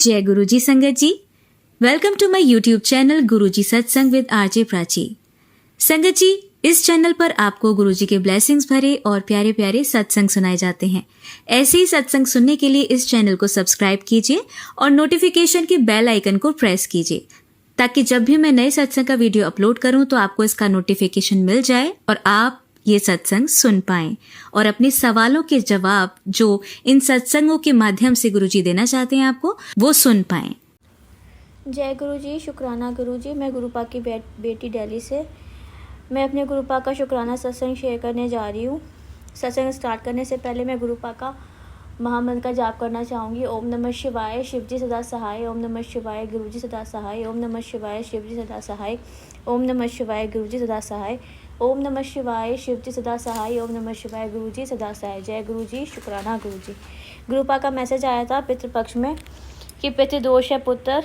जय गुरुजी संगत जी, welcome to my YouTube channel Guruji सत्संग विद आरजे प्राची। संगत जी, इस चैनल पर आपको गुरुजी के ब्लेसिंग्स भरे और प्यारे प्यारे सत्संग सुनाए जाते हैं। ऐसे ही सत्संग सुनने के लिए इस चैनल को सब्सक्राइब कीजिए और नोटिफिकेशन के बेल आइकन को प्रेस कीजिए, ताकि जब भी मैं नए सत्संग का वीडियो अपलोड करूं तो आपको इसका नोटिफिकेशन मिल जाए और आप ये सत्संग सुन पाएं और अपने सवालों के जवाब जो इन सत्संगों के माध्यम से गुरुजी देना चाहते हैं आपको, वो सुन पाएं। जय गुरुजी, शुक्राना गुरुजी। मैं गुरुपा की बेटी दिल्ली से। मैं अपने गुरुपा का शुक्राना सत्संग शेयर करने जा रही हूँ। सत्संग स्टार्ट करने से पहले मैं गुरुपा का महामंत्र का जाप करना चाहूँगी। ओम नमः शिवाय, शिवजी सदा सहाय। ओम नमः शिवाय, गुरुजी सदा सहाय। ओम नमः शिवाय, शिवजी सदा सहाय। ओम नमः शिवाय, गुरुजी सदा सहाय। ओम नमः शिवाय, शिवजी सदा सहाय। ओम नमः शिवाय, गुरुजी सदा सहाय। जय गुरुजी, शुक्राना गुरुजी। गुरुपा का मैसेज आया था पितृपक्ष में कि पितृदोष है पुत्र,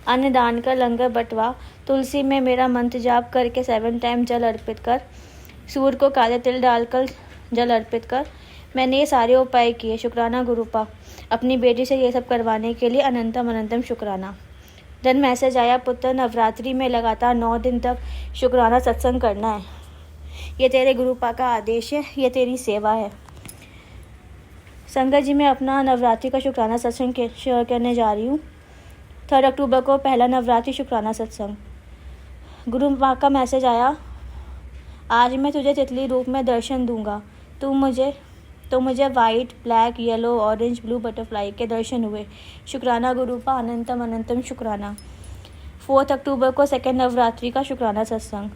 अन्न दान कर लंगर बंटवा, तुलसी में मेरा मंत्र जाप करके 7 टाइम जल अर्पित कर, सूर्य को काले तिल डालकर जल अर्पित कर। मैंने ये सारे उपाय किए। शुक्राना गुरुपा। अपनी बेटी से ये सब करवाने के लिए अनंतम अनंतम शुक्राना। देन मैसेज आया, पुत्र नवरात्रि में लगातार 9 दिन तक शुक्राना सत्संग करना है। ये तेरे गुरुपा का आदेश है, ये तेरी सेवा है। संगत जी, मैं अपना नवरात्रि का शुक्राना सत्संग शेयर करने जा रही हूँ। 3 अक्टूबर को पहला नवरात्रि शुक्राना सत्संग। गुरुपा का मैसेज आया, आज मैं तुझे तितली रूप में दर्शन दूंगा। तो मुझे white, black, yellow, orange, blue butterfly के दर्शन हुए। शुक्राना गुरुपा, अनंतम अनंतम शुक्राना। 4 अक्टूबर को सेकेंड नवरात्रि का शुक्राना सत्संग।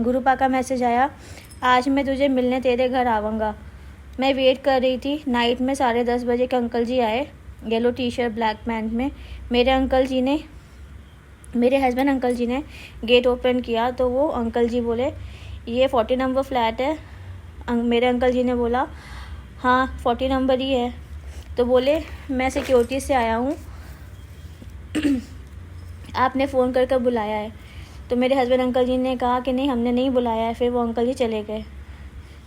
गुरुपा का मैसेज आया, आज मैं तुझे मिलने तेरे घर आऊँगा। मैं वेट कर रही थी। नाइट में 10:30 बजे के अंकल जी आए, yellow T shirt black pant में। मेरे हस्बैंड अंकल जी ने गेट ओपन किया तो वो अंकल जी बोले, ये 40 नंबर फ्लैट है। मेरे अंकल जी ने बोला, हाँ 40 नंबर ही है। तो बोले, मैं सिक्योरिटी से आया हूँ, आपने फ़ोन कर बुलाया है। तो मेरे हस्बैंड अंकल जी ने कहा कि नहीं, हमने नहीं बुलाया है। फिर वो अंकल जी चले गए।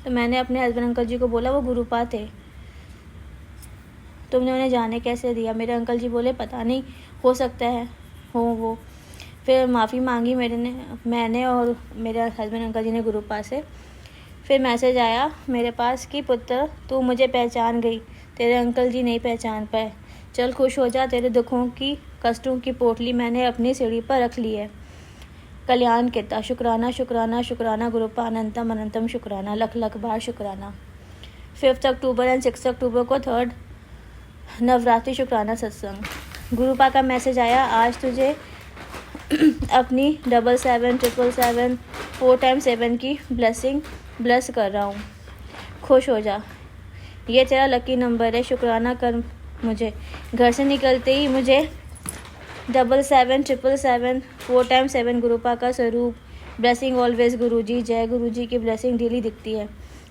तो मैंने अपने हस्बैंड अंकल जी को बोला, वो गुरुपा थे, तुमने उन्हें जाने कैसे दिया? मेरे अंकल जी बोले, पता नहीं, हो सकता है हो वो। फिर माफ़ी मांगी मैंने और मेरे हस्बैंड अंकल जी ने गुरुपा से। फिर मैसेज आया मेरे पास कि पुत्र तू मुझे पहचान गई, तेरे अंकल जी नहीं पहचान पाए। चल खुश हो जा, तेरे दुखों की कष्टों की पोटली मैंने अपनी सीढ़ी पर रख ली है। कल्याण किता। शुक्राना शुक्राना शुक्राना गुरुपा, अनंतम अनंतम शुक्राना, लख लख बार शुक्राना। 5 अक्टूबर एंड 6 अक्टूबर को 3rd नवरात्रि शुक्राना सत्संग। गुरुपा का मैसेज आया, आज तुझे अपनी 777 777 4 टाइम 7 की ब्लेस कर रहा हूँ। खुश हो जा, ये तेरा लकी नंबर है। शुक्राना कर मुझे। घर से निकलते ही मुझे 777 777 4 टाइम 7 गुरुपा का स्वरूप, ब्लेसिंग ऑलवेज गुरुजी, जय गुरुजी की ब्लेसिंग डेली दिखती है।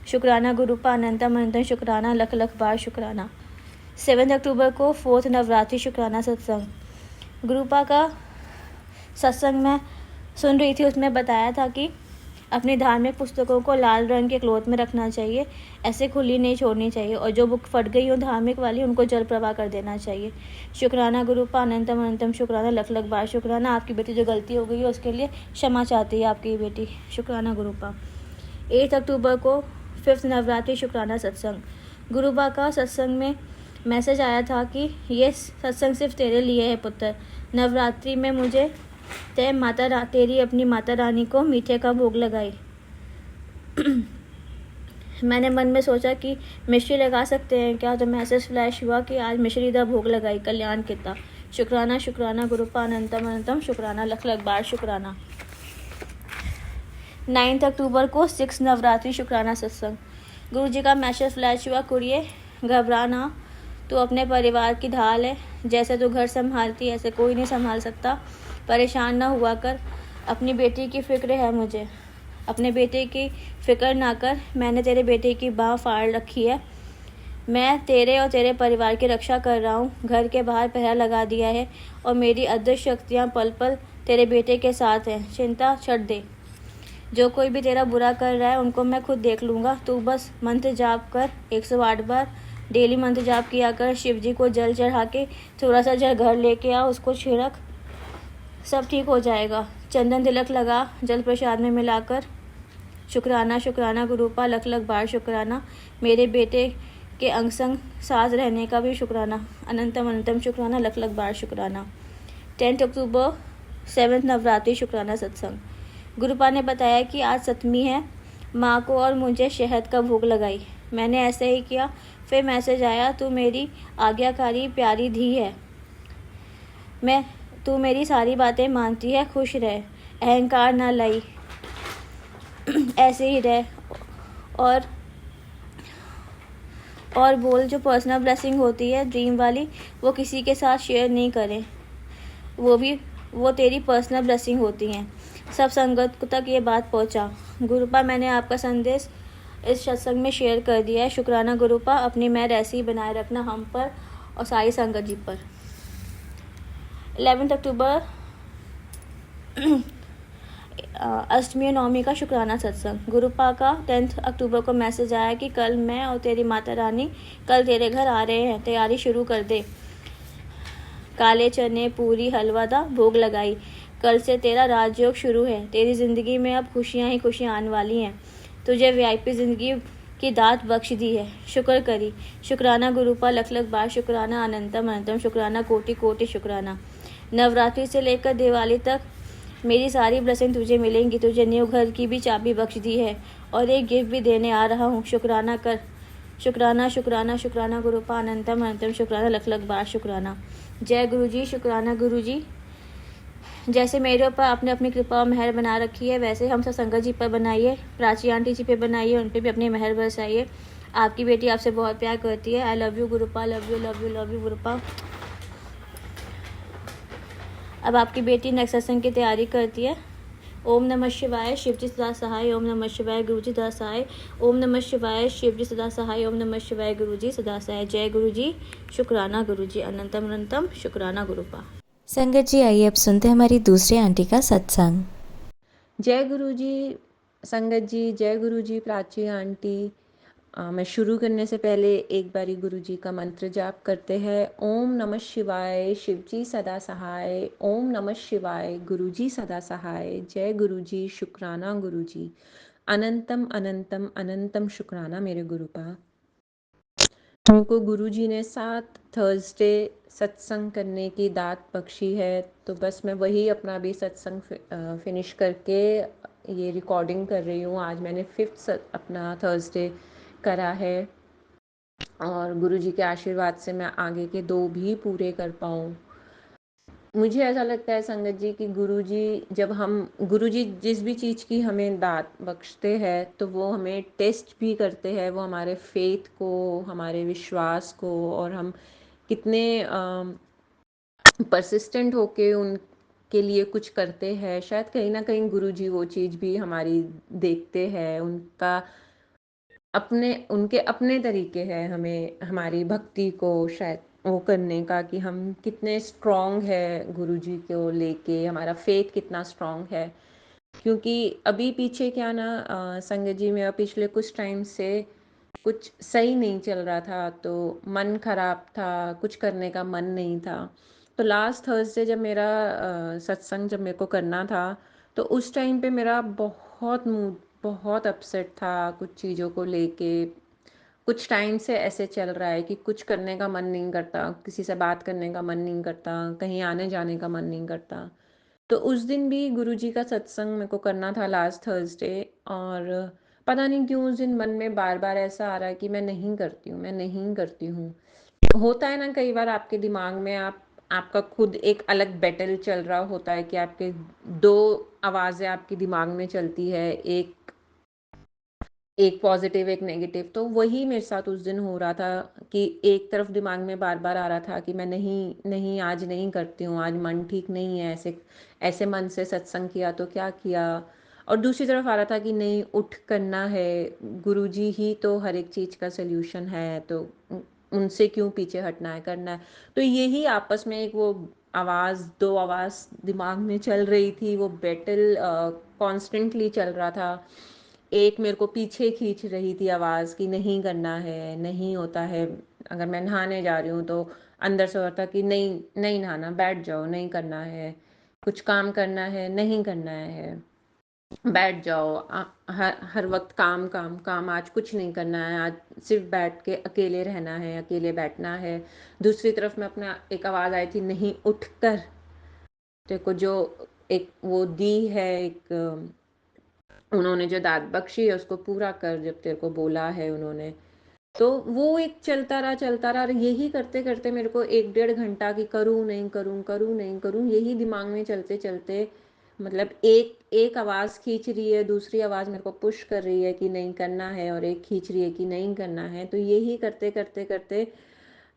शुक्राना गुरुपा, अनंतम अनंतम शुक्राना, लख लख बार शुक्राना। 7 अक्टूबर को 4th नवरात्रि शुक्राना सत्संग। गुरुपा का सत्संग मैं सुन रही थी, उसमें बताया था कि अपनी धार्मिक पुस्तकों को लाल रंग के क्लोथ में रखना चाहिए, ऐसे खुली नहीं छोड़नी चाहिए, और जो बुक फट गई हो धार्मिक वाली उनको जल प्रवाह कर देना चाहिए। शुक्राना गुरुपा, अनंतम अनंतम शुक्राना, लख लख बार शुक्राना। आपकी बेटी जो गलती हो गई है उसके लिए क्षमा चाहती है आपकी बेटी। शुक्राना गुरुपा। 8 अक्टूबर को 5th नवरात्रि शुक्राना सत्संग। गुरुपा का सत्संग में मैसेज आया था कि ये सत्संग सिर्फ तेरे लिए है पुत्र। नवरात्रि में मुझे तेरी अपनी माता रानी को मीठे का भोग लगाई। मैंने मन में सोचा कि मिश्री लगा सकते हैं क्या, तो मैसेज फ्लैश हुआ कि आज मिश्री का भोग लगाई। कल्याण किता। शुक्राना शुक्राना गुरुपा, अनंतम अनंतम शुक्राना, लख लख बार शुक्राना। 9 अक्टूबर को 6 नवरात्रि शुक्राना सत्संग। गुरु जी का मैसेज फ्लैश हुआ, कुड़िए घबरा ना, तू अपने परिवार की ढाल है। जैसे तू घर संभालती है ऐसे कोई नहीं संभाल सकता। परेशान ना हुआ कर, अपनी बेटी की फिक्र है मुझे। अपने बेटे की फिक्र ना कर, मैंने तेरे बेटे की बाँह फाड़ रखी है। मैं तेरे और तेरे परिवार की रक्षा कर रहा हूँ। घर के बाहर पहरा लगा दिया है और मेरी अदृश्य शक्तियाँ पल पल तेरे बेटे के साथ हैं। चिंता छੱਡ दे। जो कोई भी तेरा बुरा कर रहा है उनको मैं खुद देख लूँगा। तू बस मंत्र जाप कर 108 बार, डेली मंत्र जाप किया कर, शिव जी को जल चढ़ा के थोड़ा सा जल घर लेके आ, उसको छिड़क, सब ठीक हो जाएगा। चंदन तिलक लगा, जल प्रसाद में मिलाकर। शुक्राना शुक्राना गुरुपा, लख लख बार शुक्राना। मेरे बेटे के अंग संग साथ रहने का भी शुक्राना, अनंतम अनंतम शुक्राना, लख लख बार शुक्राना। 10 अक्टूबर 7th नवरात्रि शुक्राना सत्संग। गुरुपा ने बताया कि आज सप्तमी है, माँ को और मुझे शहद का भोग लगाई। मैंने ऐसे ही किया। फिर मैसेज आया, तू मेरी आज्ञाकारी प्यारी धी है, तू मेरी सारी बातें मानती है, खुश रह, अहंकार ना लाई, ऐसे ही रह। और बोल, जो पर्सनल ब्लेसिंग होती है ड्रीम वाली, वो किसी के साथ शेयर नहीं करें, वो तेरी पर्सनल ब्लेसिंग होती हैं। सब संगत तक ये बात पहुंचा। गुरुपा, मैंने आपका संदेश इस सत्संग में शेयर कर दिया है। शुक्राना गुरुपा, अपनी मेहर ऐसे ही बनाए रखना हम पर और सारी संगत जी पर। 11 अक्टूबर अष्टमी और नवमी का शुक्राना सत्संग। गुरुपा का 10 अक्टूबर को मैसेज आया कि कल मैं और तेरी माता रानी कल तेरे घर आ रहे हैं, तैयारी शुरू कर दे। काले चने, पूरी, हलवा दा भोग लगाई। कल से तेरा राजयोग शुरू है, तेरी जिंदगी में अब खुशियां ही खुशियां आने वाली हैं। तुझे वीआईपी जिंदगी की दात बख्श दी है, शुक्र करी। शुक्राना गुरुपा, लख लख बार शुक्राना, अनंतम अनंतम शुक्राना, कोटि कोटि शुक्राना। नवरात्रि से लेकर दिवाली तक मेरी सारी ब्लेसिंग तुझे मिलेंगी। तुझे न्यू घर की भी चाबी बख्श दी है और एक गिफ्ट भी देने आ रहा हूँ, शुक्राना कर। शुक्राना शुक्राना शुक्राना गुरुपा, अनंतम अनंतम शुक्राना, लख लख बार शुक्राना। जय गुरु जी। शुक्राना गुरु जी। जैसे मेरे ऊपर आपने अपनी कृपा और मेहर बना रखी है, वैसे हम सब संगत जी पर बनाइए, प्राची आंटी जी पे बनाइए, उन पर भी अपनी मेहर बरसाइए। आपकी बेटी आपसे बहुत प्यार करती है। I love you Gurupa, love you love you love you Gurupa. अब आपकी बेटी नेक्स्ट सत्संग की तैयारी करती है। ओम नमः शिवाय, शिवजी सदा सहाय। ओम नमः शिवाय, गुरुजी सदा सहाय। ओम नमः शिवाय, शिवजी सदा सहाय। ओम नमः शिवाय, गुरुजी सदा सहाय। जय गुरुजी। शुक्राना गुरुजी, अनंतम अनंतम शुक्राना गुरुपा। संगत जी, आइए अब सुनते हैं हमारी दूसरी आंटी का सत्संग। जय गुरु जी संगत जी, जय गुरु जी प्राची आंटी। मैं शुरू करने से पहले एक बारी गुरु जी का मंत्र जाप करते हैं। ओम नमः शिवाय, शिवजी सदा सहाय। ओम नमः शिवाय, गुरु जी सदा सहाय। जय गुरु जी। शुक्राना गुरु जी, अनंतम अनंतम अनंतम शुक्राना मेरे गुरुपा। हमको गुरु जी ने 7 थर्सडे सत्संग करने की दात बख्शी है, तो बस मैं वही अपना भी सत्संग फिनिश करके ये रिकॉर्डिंग कर रही हूँ। आज मैंने 5th अपना थर्सडे करा है और गुरु जी के आशीर्वाद से मैं आगे के 2 भी पूरे कर पाऊँ। मुझे ऐसा लगता है संगत जी कि गुरु जी जिस भी चीज़ की हमें दात बख्शते हैं तो वो हमें टेस्ट भी करते हैं, वो हमारे फेथ को, हमारे विश्वास को, और हम कितने परसिस्टेंट होके उनके लिए कुछ करते हैं। शायद कहीं ना कहीं गुरु जी वो चीज़ भी हमारी देखते हैं। उनके अपने तरीके हैं हमें, हमारी भक्ति को शायद वो करने का, कि हम कितने स्ट्रॉन्ग है गुरु जी को लेके, हमारा फेथ कितना स्ट्रॉन्ग है। क्योंकि अभी पीछे क्या ना संगत जी, मेरा पिछले कुछ टाइम से कुछ सही नहीं चल रहा था, तो मन खराब था, कुछ करने का मन नहीं था। तो लास्ट थर्सडे जब मेरा सत्संग जब मेरे को करना था, तो उस टाइम पे मेरा बहुत मूड बहुत अपसेट था कुछ चीज़ों को लेके। कुछ टाइम से ऐसे चल रहा है कि कुछ करने का मन नहीं करता, किसी से बात करने का मन नहीं करता, कहीं आने जाने का मन नहीं करता। तो उस दिन भी गुरुजी का सत्संग मेरे को करना था लास्ट थर्सडे, और पता नहीं क्यों उस दिन मन में बार बार ऐसा आ रहा है कि मैं नहीं करती हूँ, मैं नहीं करती हूँ। होता है ना कई बार आपके दिमाग में आपका खुद एक अलग बैटल चल रहा होता है, कि आपके 2 आवाज़ें आपके दिमाग में चलती है, एक पॉजिटिव एक नेगेटिव। तो वही मेरे साथ उस दिन हो रहा था कि एक तरफ दिमाग में बार बार आ रहा था कि मैं नहीं नहीं आज नहीं करती हूँ, आज मन ठीक नहीं है, ऐसे ऐसे मन से सत्संग किया तो क्या किया। और दूसरी तरफ आ रहा था कि नहीं, उठ करना है, गुरुजी ही तो हर एक चीज़ का सल्यूशन है, तो उनसे क्यों पीछे हटना है, करना है। तो यही आपस में एक वो आवाज़, 2 आवाज़ दिमाग में चल रही थी, वो बैटल कॉन्स्टेंटली चल रहा था। एक मेरे को पीछे खींच रही थी आवाज़ कि नहीं करना है, नहीं होता है, अगर मैं नहाने जा रही हूँ तो अंदर से होता कि नहीं नहीं नहाना, बैठ जाओ, नहीं करना है, कुछ काम करना है, नहीं करना है, बैठ जाओ, हर हर वक्त काम काम काम, आज कुछ नहीं करना है, आज सिर्फ बैठ के अकेले रहना है, अकेले बैठना है। दूसरी तरफ में अपना एक आवाज़ आई थी, नहीं उठकर तेरे को जो एक वो दी है, एक उन्होंने जो दाद बख्शी है उसको पूरा कर, जब तेरे को बोला है उन्होंने। तो वो एक चलता रहा और यही करते करते मेरे को 1 डेढ़ घंटा कि करूँ नहीं करूँ, करूँ नहीं करूँ, यही दिमाग में चलते चलते मतलब एक एक आवाज़ खींच रही है, दूसरी आवाज़ मेरे को पुश कर रही है कि नहीं करना है, और एक खींच रही है कि नहीं करना है। तो यही करते करते करते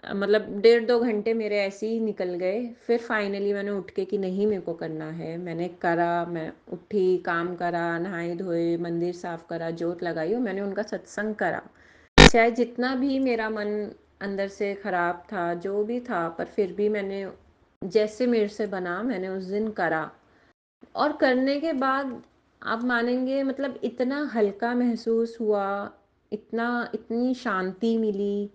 मतलब 1.5 2 घंटे मेरे ऐसे ही निकल गए। फिर फाइनली मैंने उठ के कि नहीं मेरे को करना है, मैंने करा, मैं उठी, काम करा, नहाए धोए, मंदिर साफ करा, जोत लगाई और मैंने उनका सत्संग करा। चाहे जितना भी मेरा मन अंदर से खराब था, जो भी था, पर फिर भी मैंने जैसे मेरे से बना मैंने उस दिन करा। और करने के बाद आप मानेंगे मतलब इतना हल्का महसूस हुआ, इतना इतनी शांति मिली।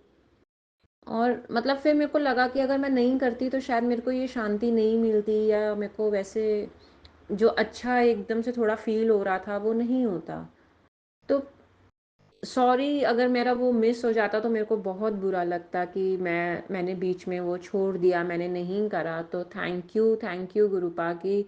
और मतलब फिर मेरे को लगा कि अगर मैं नहीं करती तो शायद मेरे को ये शांति नहीं मिलती, या मेरे को वैसे जो अच्छा एकदम से थोड़ा फील हो रहा था वो नहीं होता। तो सॉरी अगर मेरा वो मिस हो जाता तो मेरे को बहुत बुरा लगता कि मैंने बीच में वो छोड़ दिया, मैंने नहीं करा। तो थैंक यू गुरुपा कि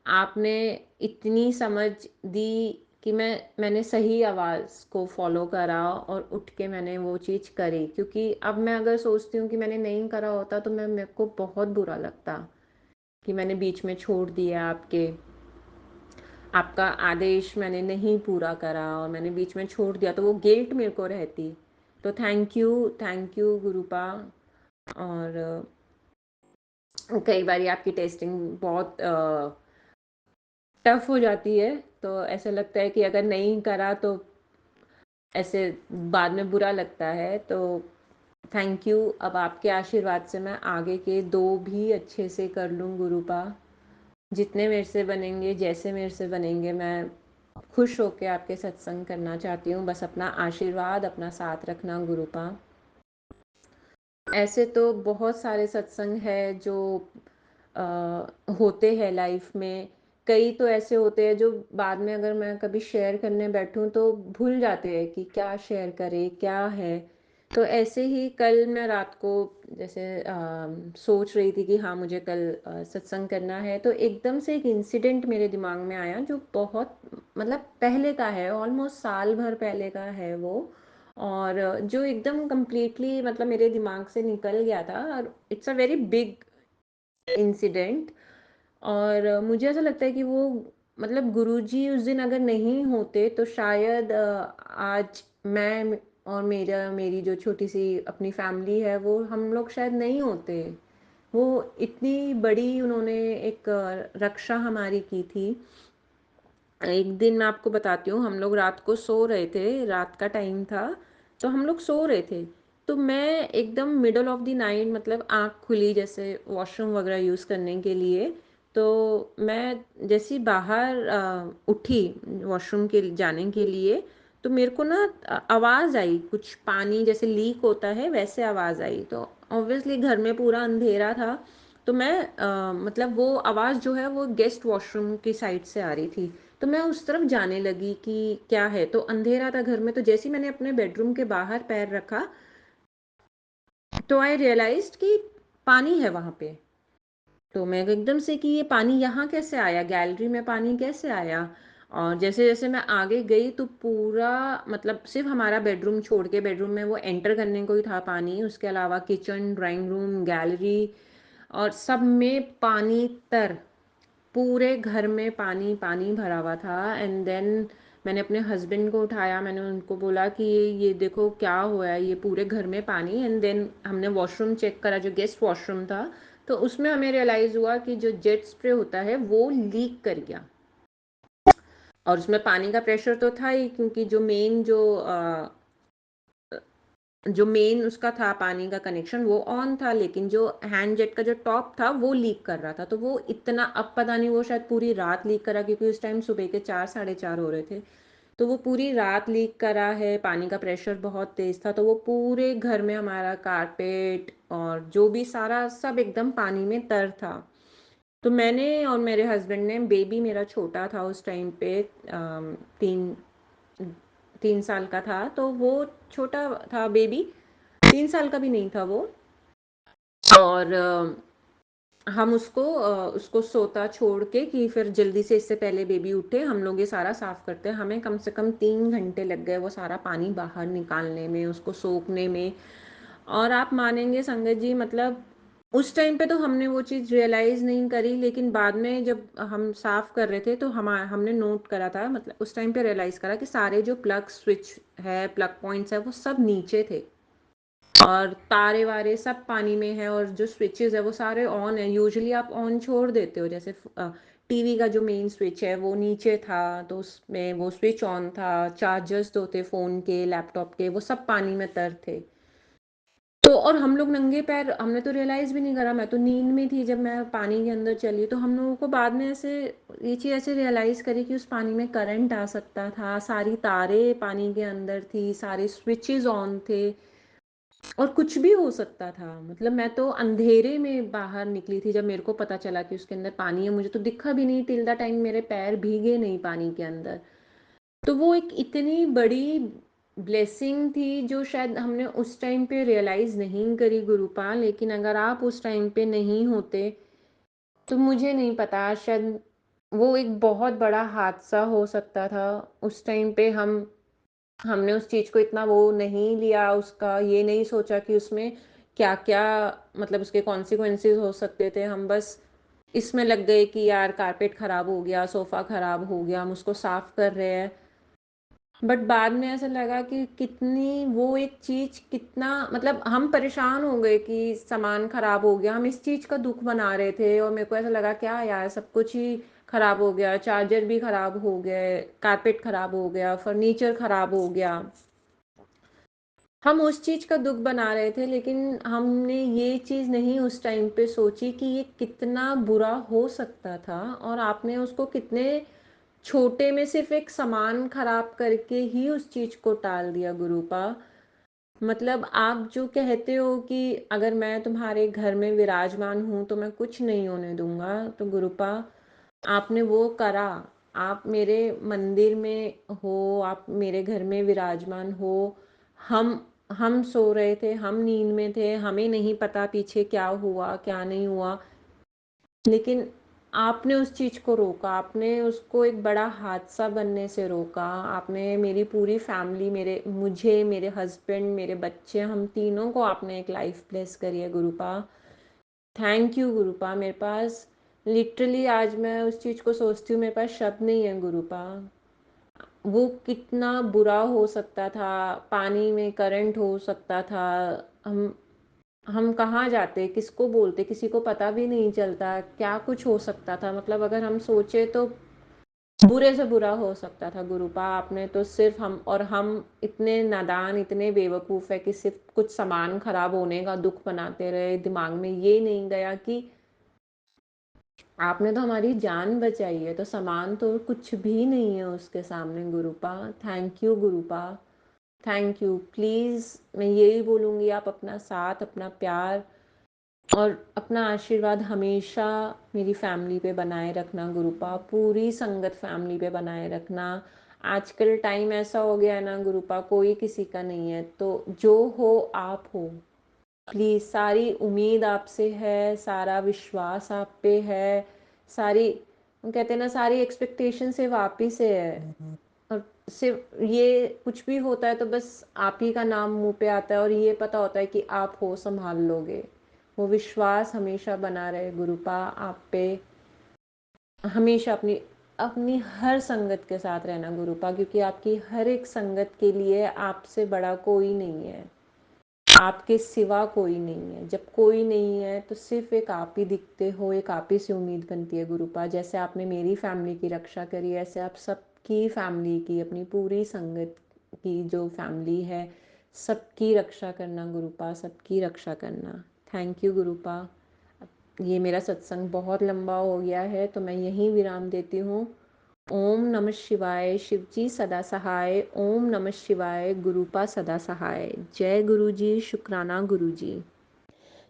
आपने इतनी समझ दी कि मैंने सही आवाज़ को फॉलो करा और उठ के मैंने वो चीज़ करी। क्योंकि अब मैं अगर सोचती हूँ कि मैंने नहीं करा होता तो मैं मेरे को बहुत बुरा लगता कि मैंने बीच में छोड़ दिया, आपका आदेश मैंने नहीं पूरा करा और मैंने बीच में छोड़ दिया, तो वो गिल्ट मेरे को रहती। तो थैंक यू गुरुपा। और कई बार आपकी टेस्टिंग बहुत टफ हो जाती है, तो ऐसा लगता है कि अगर नहीं करा तो ऐसे बाद में बुरा लगता है। तो थैंक यू। अब आपके आशीर्वाद से मैं आगे के 2 भी अच्छे से कर लूँ गुरुपा। जितने मेरे से बनेंगे, जैसे मेरे से बनेंगे, मैं खुश होके आपके सत्संग करना चाहती हूँ। बस अपना आशीर्वाद, अपना साथ रखना गुरुपा। ऐसे तो बहुत सारे सत्संग है जो अ, होते हैं लाइफ में। कई तो ऐसे होते हैं जो बाद में अगर मैं कभी शेयर करने बैठूं तो भूल जाते हैं कि क्या शेयर करें, क्या है। तो ऐसे ही कल मैं रात को जैसे सोच रही थी कि हाँ मुझे कल सत्संग करना है, तो एकदम से एक इंसिडेंट मेरे दिमाग में आया जो बहुत मतलब पहले का है, ऑलमोस्ट साल भर पहले का है वो। और जो एकदम कंप्लीटली मतलब मेरे दिमाग से निकल गया था, और it's a very big incident. और मुझे ऐसा लगता है कि वो मतलब गुरुजी उस दिन अगर नहीं होते तो शायद आज मैं और मेरी जो छोटी सी अपनी फैमिली है वो हम लोग शायद नहीं होते। वो इतनी बड़ी उन्होंने एक रक्षा हमारी की थी। एक दिन मैं आपको बताती हूँ, हम लोग रात को सो रहे थे, रात का टाइम था, तो हम लोग सो रहे थे। तो मैं एकदम मिडल ऑफ द नाइट मतलब आँख खुली जैसे वॉशरूम वगैरह यूज़ करने के लिए, तो मैं जैसे बाहर उठी वॉशरूम के जाने के लिए, तो मेरे को ना आवाज़ आई, कुछ पानी जैसे लीक होता है वैसे आवाज़ आई। तो ऑब्वियसली घर में पूरा अंधेरा था, तो मैं मतलब वो आवाज़ जो है वो गेस्ट वॉशरूम की साइड से आ रही थी। तो मैं उस तरफ जाने लगी कि क्या है, तो अंधेरा था घर में। तो जैसे ही मैंने अपने बेडरूम के बाहर पैर रखा तो आई रियलाइज्ड कि पानी है वहाँ पे। तो मैं एकदम से कि ये पानी यहाँ कैसे आया, गैलरी में पानी कैसे आया। और जैसे जैसे मैं आगे गई तो पूरा मतलब सिर्फ हमारा बेडरूम छोड़ के, बेडरूम में वो एंटर करने को ही था पानी, उसके अलावा किचन, ड्राइंग रूम, गैलरी और सब में पानी तर, पूरे घर में पानी पानी भरा हुआ था। एंड देन मैंने अपने हस्बैंड को उठाया, मैंने उनको बोला कि ये देखो क्या हुआ है, ये पूरे घर में पानी। एंड देन हमने वॉशरूम चेक करा, जो गेस्ट वॉशरूम था, तो उसमें हमें रियलाइज़ हुआ कि जो जेट स्प्रे होता है वो लीक कर गया। और उसमें पानी का प्रेशर तो था ही, क्योंकि जो मेन उसका था पानी का कनेक्शन वो ऑन था, लेकिन जो हैंड जेट का जो टॉप था वो लीक कर रहा था। तो वो इतना, अब पता नहीं वो शायद पूरी रात लीक करा, क्योंकि उस टाइम सुबह के 4 साढ़े 4 हो रहे थे। तो वो पूरी रात लीक करा है, पानी का प्रेशर बहुत तेज़ था, तो वो पूरे घर में हमारा कारपेट और जो भी सारा सब एकदम पानी में तर था। तो मैंने और मेरे हस्बैंड ने, बेबी मेरा छोटा था उस टाइम पे, 3 3 साल का था, तो वो छोटा था बेबी, 3 साल का भी नहीं था वो। और हम उसको सोता छोड़ के कि फिर जल्दी से इससे पहले बेबी उठे हम लोग ये सारा साफ करते हैं। हमें कम से कम 3 घंटे लग गए वो सारा पानी बाहर निकालने में, उसको सोखने में। और आप मानेंगे संगत जी, मतलब उस टाइम पे तो हमने वो चीज़ रियलाइज़ नहीं करी, लेकिन बाद में जब हम साफ कर रहे थे तो हमने नोट करा था, मतलब उस टाइम पे रियलाइज़ करा कि सारे जो प्लग स्विच है, प्लग पॉइंट्स है, वो सब नीचे थे। और तारे वारे सब पानी में है, और जो स्विचेस है वो सारे ऑन है। यूजुअली आप ऑन छोड़ देते हो, जैसे टीवी का जो मेन स्विच है वो नीचे था, तो उसमें वो स्विच ऑन था। चार्जर्स जो थे फ़ोन के, लैपटॉप के, वो सब पानी में तर थे। तो और हम लोग नंगे पैर, हमने तो रियलाइज़ भी नहीं करा, मैं तो नींद में थी जब मैं पानी के अंदर चली। तो हम लोगों को बाद में ऐसे ये चीज़ ऐसे रियलाइज़ करी कि उस पानी में करंट आ सकता था, सारी तारें पानी के अंदर थी, सारे स्विचेस ऑन थे, और कुछ भी हो सकता था। मतलब मैं तो अंधेरे में बाहर निकली थी जब मेरे को पता चला कि उसके अंदर पानी है। मुझे तो दिखा भी नहीं, टिल द टाइम मेरे पैर भीगे नहीं पानी के अंदर। तो वो एक इतनी बड़ी ब्लेसिंग थी जो शायद हमने उस टाइम पे रियलाइज़ नहीं करी गुरुपा, लेकिन अगर आप उस टाइम पे नहीं होते तो मुझे नहीं पता, शायद वो एक बहुत बड़ा हादसा हो सकता था। उस टाइम पे हमने उस चीज़ को इतना वो नहीं लिया, उसका ये नहीं सोचा कि उसमें क्या-क्या, मतलब उसके कॉन्सिक्वेंसेस हो सकते थे। हम बस इसमें लग गए कि यार कारपेट खराब हो गया, सोफ़ा खराब हो गया, हम उसको साफ़ कर रहे हैं। बट बाद में ऐसा लगा कि कितनी वो एक चीज़, कितना मतलब हम परेशान हो गए कि सामान खराब हो गया। हम इस चीज़ का दुःख मना रहे थे, और मेरे को ऐसा लगा क्या यार, सब कुछ ही खराब हो गया, चार्जर भी खराब हो गए, कारपेट खराब हो गया, फर्नीचर खराब हो गया। हम उस चीज़ का दुःख बना रहे थे, लेकिन हमने ये चीज़ नहीं उस टाइम पे सोची कि ये कितना बुरा हो सकता था, और आपने उसको कितने छोटे में सिर्फ एक सामान खराब करके ही उस चीज़ को टाल दिया गुरुपा। मतलब आप जो कहते हो कि अगर मैं तुम्हारे घर में विराजमान हूँ तो मैं कुछ नहीं होने दूंगा, तो गुरुपा आपने वो करा। आप मेरे मंदिर में हो, आप मेरे घर में विराजमान हो। हम हम सो रहे थे, हम नींद में थे, हमें नहीं पता पीछे क्या हुआ क्या नहीं हुआ, लेकिन आपने उस चीज़ को रोका, आपने उसको एक बड़ा हादसा बनने से रोका। आपने मेरी पूरी फैमिली, मुझे, मेरे हस्बैंड, मेरे बच्चे, हम तीनों को आपने एक लाइफ ब्लेस करी है गुरुपा। Thank you गुरुपा। मेरे पास लिटरली आज मैं उस चीज़ को सोचती हूँ, मेरे पास शब्द नहीं है गुरुपा। वो कितना बुरा हो सकता था, पानी में करंट हो सकता था। हम हम कहाँ जाते, किसको बोलते, किसी को पता भी नहीं चलता क्या कुछ हो सकता था। मतलब अगर हम सोचे तो बुरे से बुरा हो सकता था गुरुपा। आपने तो सिर्फ हम इतने नादान, इतने बेवकूफ़ है कि सिर्फ कुछ सामान खराब होने का दुख बनाते रहे। दिमाग में ये नहीं गया कि आपने तो हमारी जान बचाई है, तो सामान तो कुछ भी नहीं है उसके सामने Gurupa. Thank you Gurupa, thank you. Please मैं यही बोलूँगी, आप अपना साथ, अपना प्यार और अपना आशीर्वाद हमेशा मेरी फैमिली पे बनाए रखना गुरुपा, पूरी संगत फैमिली पे बनाए रखना। आजकल टाइम ऐसा हो गया है ना गुरुपा, कोई किसी का नहीं है, तो जो हो आप हो। प्लीज़, सारी उम्मीद आपसे है, सारा विश्वास आप पे है, सारी, वो कहते हैं ना, सारी एक्सपेक्टेशन सिर्फ आप ही से है। और सिर्फ ये कुछ भी होता है तो बस आप ही का नाम मुंह पे आता है, और ये पता होता है कि आप हो, संभाल लोगे। वो विश्वास हमेशा बना रहे गुरुपा आप पे। हमेशा अपनी अपनी हर संगत के साथ रहना गुरुपा, क्योंकि आपकी हर एक संगत के लिए आपसे बड़ा कोई नहीं है, आपके सिवा कोई नहीं है। जब कोई नहीं है तो सिर्फ एक आप ही दिखते हो, एक आप ही से उम्मीद बनती है गुरुपा। जैसे आपने मेरी फैमिली की रक्षा करी, ऐसे आप सबकी फैमिली की, अपनी पूरी संगत की जो फैमिली है, सबकी रक्षा करना गुरुपा, सबकी रक्षा करना। Thank you गुरुपा। ये मेरा सत्संग बहुत लंबा हो गया है, तो मैं यहीं विराम देती हूँ। ओम नमः शिवाय, शिवजी सदा सहाय। ओम नमः शिवाय, गुरुपा सदा सहाय। जय गुरु जी, शुक्राना गुरु जी।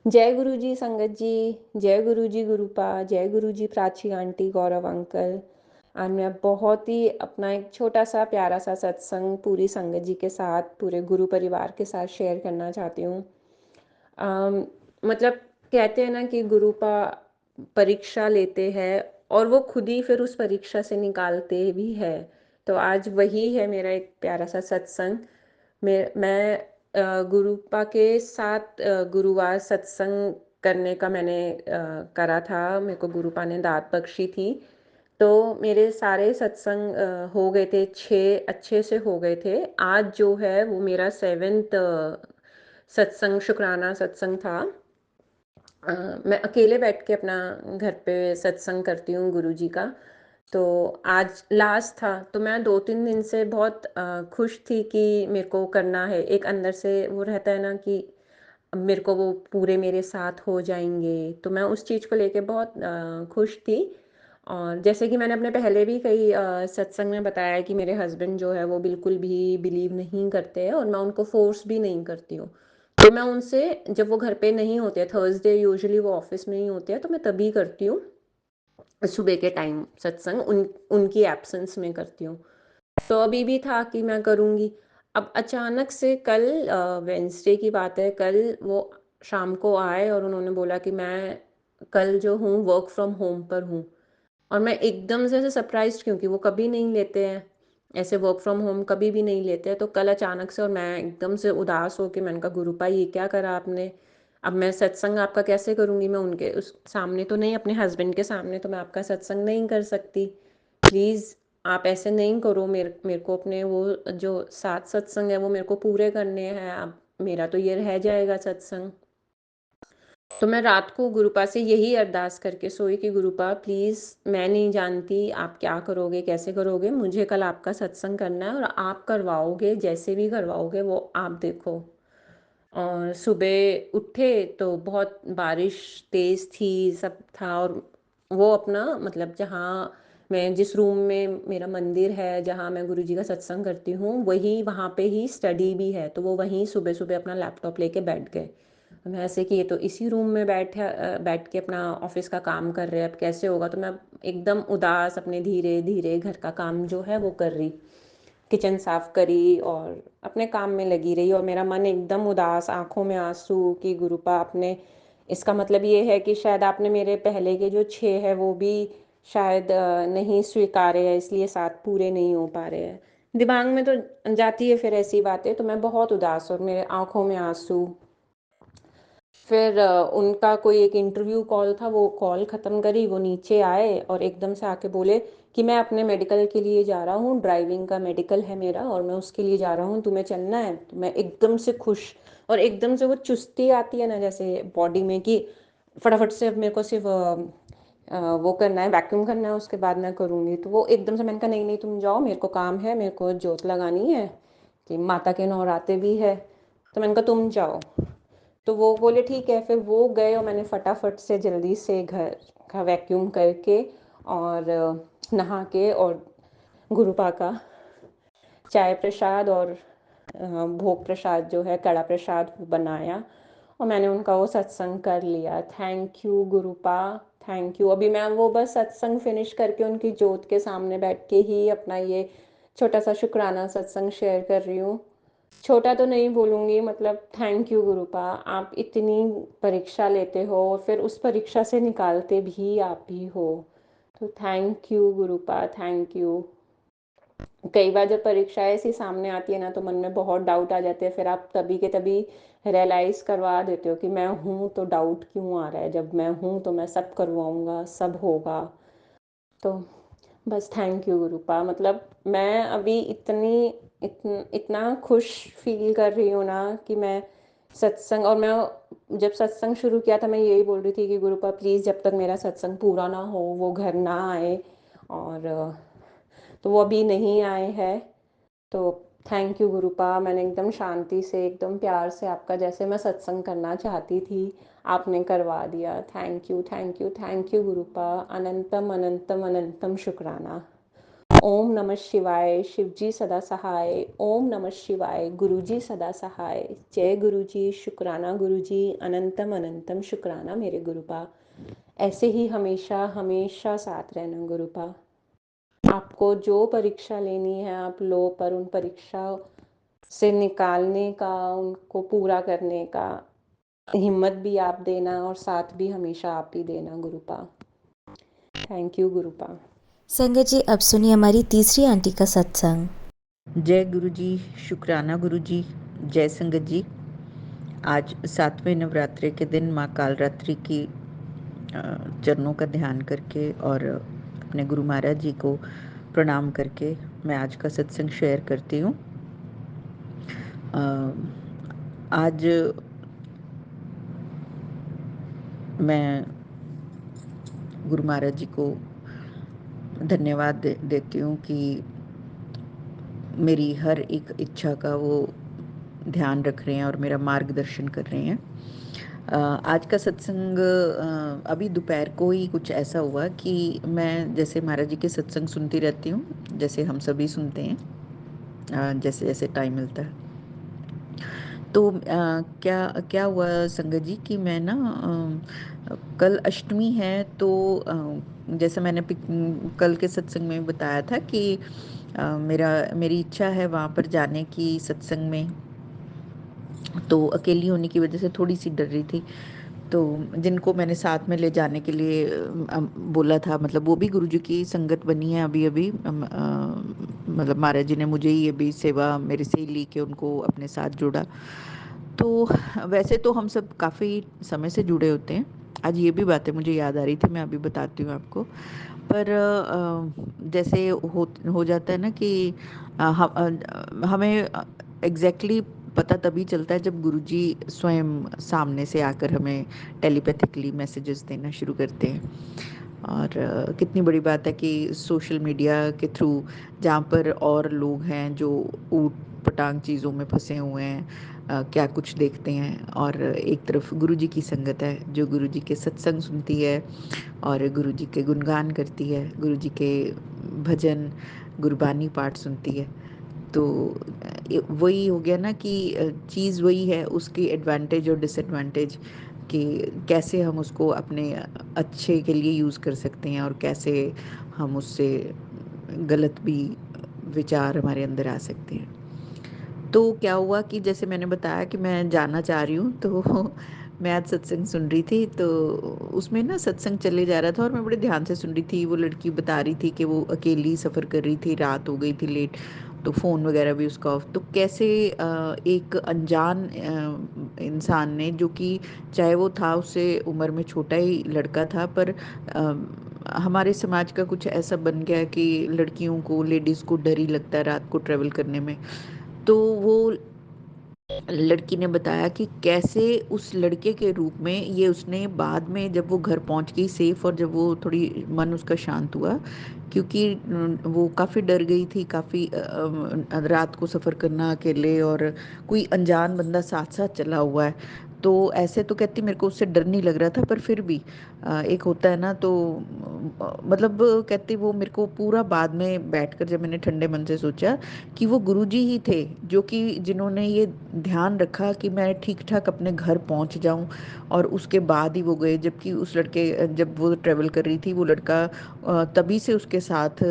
जय गुरु जी संगत जी, जय गुरु जी गुरुपा, जय गुरु जी प्राची आंटी, गौरव अंकल। आज मैं बहुत ही अपना एक छोटा सा प्यारा सा सत्संग पूरी संगत जी के साथ, पूरे गुरु परिवार के साथ शेयर करना चाहती हूँ। मतलब कहते हैं ना कि गुरुपा परीक्षा लेते हैं और वो खुद ही फिर उस परीक्षा से निकालते भी है। तो आज वही है मेरा एक प्यारा सा सत्संग। मैं गुरुपा के साथ गुरुवार सत्संग करने का मैंने करा था। मेरे को गुरुपा ने दात बख्शी थी। तो मेरे सारे सत्संग हो गए थे, 6 अच्छे से हो गए थे। आज जो है वो मेरा 7th सत्संग, शुक्राना सत्संग था। मैं अकेले बैठ के अपना घर पे सत्संग करती हूँ गुरु जी का। तो आज लास्ट था, तो मैं 2-3 दिन से बहुत खुश थी कि मेरे को करना है। एक अंदर से वो रहता है ना कि मेरे को वो पूरे मेरे साथ हो जाएंगे, तो मैं उस चीज़ को लेके बहुत खुश थी। और जैसे कि मैंने अपने पहले भी कई सत्संग में बताया कि मेरे हस्बैंड जो है वो बिल्कुल भी बिलीव नहीं करते हैं और मैं उनको फोर्स भी नहीं करती हूँ। तो मैं उनसे, जब वो घर पे नहीं होते, थर्सडे यूजुअली वो ऑफिस में ही होते हैं, तो मैं तभी करती हूँ सुबह के टाइम सत्संग, उनकी एब्सेंस में करती हूँ। तो अभी भी था कि मैं करूँगी। अब अचानक से कल वेंसडे की बात है, कल वो शाम को आए और उन्होंने बोला कि मैं कल जो हूँ वर्क फ्रॉम होम पर हूँ। और मैं एकदम से ऐसे सरप्राइज्ड, क्योंकि वो कभी नहीं लेते हैं ऐसे वर्क फ्रॉम होम, कभी भी नहीं लेते हैं। तो कल अचानक से, और मैं एकदम से उदास हो के मैंने कहा गुरुपा ये क्या करा आपने। अब मैं सत्संग आपका कैसे करूँगी, मैं उनके उस सामने तो नहीं, अपने हस्बैंड के सामने तो मैं आपका सत्संग नहीं कर सकती। प्लीज़ आप ऐसे नहीं करो। मेरे मेरे को अपने वो जो 7 सत्संग है वो मेरे को पूरे करने हैं। अब मेरा तो ये रह जाएगा सत्संग। तो मैं रात को गुरुपा से यही अरदास करके सोई कि गुरुपा प्लीज़, मैं नहीं जानती आप क्या करोगे, कैसे करोगे, मुझे कल आपका सत्संग करना है और आप करवाओगे, जैसे भी करवाओगे वो आप देखो। और सुबह उठे तो बहुत बारिश तेज़ थी, सब था। और वो अपना, मतलब जहाँ मैं, जिस रूम में मेरा मंदिर है, जहाँ मैं गुरुजी का सत्संग करती हूँ, वही वहाँ पे ही स्टडी भी है। तो वो वहीं सुबह सुबह अपना लैपटॉप लेके बैठ गए। मैं ऐसे कि ये तो इसी रूम में बैठ के अपना ऑफिस का काम कर रहे हैं, अब कैसे होगा। तो मैं एकदम उदास अपने धीरे धीरे घर का काम जो है वो कर रही, किचन साफ करी और अपने काम में लगी रही। और मेरा मन एकदम उदास, आंखों में आंसू कि गुरुपा आपने, इसका मतलब ये है कि शायद आपने मेरे पहले के जो 6 है वो भी शायद नहीं स्वीकारे है, इसलिए 7 पूरे नहीं हो पा रहे हैं। दिमाग में तो जाती है फिर ऐसी बातें। तो मैं बहुत उदास और मेरे आंखों में आंसू। फिर उनका कोई एक इंटरव्यू कॉल था, वो कॉल ख़त्म करी, वो नीचे आए और एकदम से आके बोले कि मैं अपने मेडिकल के लिए जा रहा हूँ, ड्राइविंग का मेडिकल है मेरा और मैं उसके लिए जा रहा हूँ, तुम्हें चलना है। तो मैं एकदम से खुश, और एकदम से वो चुस्ती आती है ना जैसे बॉडी में कि फटाफट से अब मेरे को सिर्फ वो करना है, वैक्यूम करना है, उसके बाद मैं करूँगी। तो वो एकदम से, मैंने कहा नहीं नहीं तुम जाओ, मेरे को काम है, मेरे को जोत लगानी है कि माता के नवराते भी है। तो मैंने कहा तुम जाओ। तो वो बोले ठीक है। फिर वो गए और मैंने फटाफट से जल्दी से घर का वैक्यूम करके और नहा के और गुरुपा का चाय प्रसाद और भोग प्रसाद जो है, कड़ा प्रसाद बनाया और मैंने उनका वो सत्संग कर लिया। Thank you Gurupa, thank you. अभी मैं वो बस सत्संग फिनिश करके उनकी जोत के सामने बैठ के ही अपना ये छोटा सा शुक्राना सत्संग शेयर कर रही हूँ। छोटा तो नहीं बोलूँगी, मतलब थैंक यू गुरुपा, आप इतनी परीक्षा लेते हो और फिर उस परीक्षा से निकालते भी आप ही हो। तो thank you Gurupa, thank you. कई बार जब परीक्षाएं ऐसी सामने आती है ना तो मन में बहुत डाउट आ जाते हैं, फिर आप तभी के तभी रियलाइज़ करवा देते हो कि मैं हूँ तो डाउट क्यों आ रहा है, जब मैं हूँ तो मैं सब करवाऊँगा, सब होगा। तो बस थैंक यू गुरुपा। मतलब मैं अभी इतना खुश फील कर रही हूँ ना कि मैं सत्संग, और मैं जब सत्संग शुरू किया था मैं यही बोल रही थी कि गुरुपा प्लीज़ जब तक मेरा सत्संग पूरा ना हो वो घर ना आए। और तो वो अभी नहीं आए हैं। तो थैंक यू गुरुपा, मैंने एकदम शांति से, एकदम प्यार से आपका जैसे मैं सत्संग करना चाहती थी आपने करवा दिया। Thank you, thank you, thank you Gurupa. अनंतम अनंतम अनंतम शुक्राना। ओम नमः शिवाय, शिवजी सदा सहाय। ओम नमः शिवाय, गुरुजी सदा सहाय। जय गुरुजी, शुक्राना गुरुजी, अनंतम अनंतम शुक्राना मेरे गुरुपा। ऐसे ही हमेशा हमेशा साथ रहना गुरुपा। आपको जो परीक्षा लेनी है आप लो, पर उन परीक्षा से निकालने का, उनको पूरा करने का हिम्मत भी आप देना और साथ भी हमेशा आप ही देना गुरुपा। Thank you गुरुपा। संगत जी, अब सुनिए हमारी तीसरी आंटी का सत्संग। जय गुरु जी, शुक्राना गुरु जी, जय संगत जी। आज 7वें नवरात्रि के दिन माँ कालरात्रि की चरणों का ध्यान करके और अपने गुरु महाराज जी को प्रणाम करके मैं आज का सत्संग शेयर करती हूँ। आज मैं गुरु महाराज जी को धन्यवाद देती हूँ कि मेरी हर एक इच्छा का वो ध्यान रख रहे हैं और मेरा मार्गदर्शन कर रहे हैं। आज का सत्संग अभी दोपहर को ही कुछ ऐसा हुआ कि मैं जैसे महाराज जी के सत्संग सुनती रहती हूँ, जैसे हम सभी सुनते हैं, जैसे जैसे टाइम मिलता है। तो क्या क्या हुआ संगत जी कि मैं ना कल अष्टमी है, तो जैसे मैंने कल के सत्संग में बताया था कि मेरी इच्छा है वहाँ पर जाने की सत्संग में। तो अकेली होने की वजह से थोड़ी सी डर रही थी। तो जिनको मैंने साथ में ले जाने के लिए बोला था, मतलब वो भी गुरुजी की संगत बनी है अभी अभी। मतलब महाराज जी ने मुझे ही ये भी सेवा मेरे से ही ली कि उनको अपने साथ जोड़ा। तो वैसे तो हम सब काफ़ी समय से जुड़े होते हैं। आज ये भी बातें मुझे याद आ रही थी, मैं अभी बताती हूँ आपको। पर जैसे हो जाता है ना कि हमें एग्जैक्टली पता तभी चलता है जब गुरुजी स्वयं सामने से आकर हमें टेलीपैथिकली मैसेजेस देना शुरू करते हैं। और कितनी बड़ी बात है कि सोशल मीडिया के थ्रू, जहाँ पर और लोग हैं जो ऊट पटांग चीज़ों में फंसे हुए हैं, क्या कुछ देखते हैं, और एक तरफ गुरुजी की संगत है जो गुरुजी के सत्संग सुनती है और गुरुजी के गुणगान करती है, गुरुजी के भजन गुरबानी पाठ सुनती है। तो वही हो गया ना कि चीज़ वही है, उसकी एडवांटेज और डिसएडवांटेज, कि कैसे हम उसको अपने अच्छे के लिए यूज़ कर सकते हैं और कैसे हम उससे गलत भी विचार हमारे अंदर आ सकते हैं। तो क्या हुआ कि जैसे मैंने बताया कि मैं जाना चाह रही हूँ, तो मैं आज सत्संग सुन रही थी। तो उसमें ना सत्संग चले जा रहा था और मैं बड़े ध्यान से सुन रही थी। वो लड़की बता रही थी कि वो अकेली सफ़र कर रही थी, रात हो गई थी लेट, तो फ़ोन वगैरह भी उसका ऑफ। तो कैसे एक अनजान इंसान ने, जो कि चाहे वो था उससे उम्र में छोटा ही लड़का था, पर हमारे समाज का कुछ ऐसा बन गया कि लड़कियों को, लेडीज़ को डर ही लगता है रात को ट्रैवल करने में। तो वो लड़की ने बताया कि कैसे उस लड़के के रूप में ये उसने बाद में, जब वो घर पहुंच गई सेफ और जब वो थोड़ी मन उसका शांत हुआ, क्योंकि वो काफ़ी डर गई थी, काफ़ी रात को सफ़र करना अकेले और कोई अनजान बंदा साथ साथ चला हुआ है। तो ऐसे तो कहती मेरे को उससे डर नहीं लग रहा था, पर फिर भी एक होता है ना, तो मतलब कहती वो मेरे को पूरा बाद में बैठकर जब मैंने ठंडे मन से सोचा कि वो गुरुजी ही थे जो कि जिन्होंने ये ध्यान रखा कि मैं ठीक ठाक अपने घर पहुंच जाऊं, और उसके बाद ही वो गए। जबकि उस लड़के, जब वो ट्रेवल कर रही थी, वो लड़का तभी से उसके साथ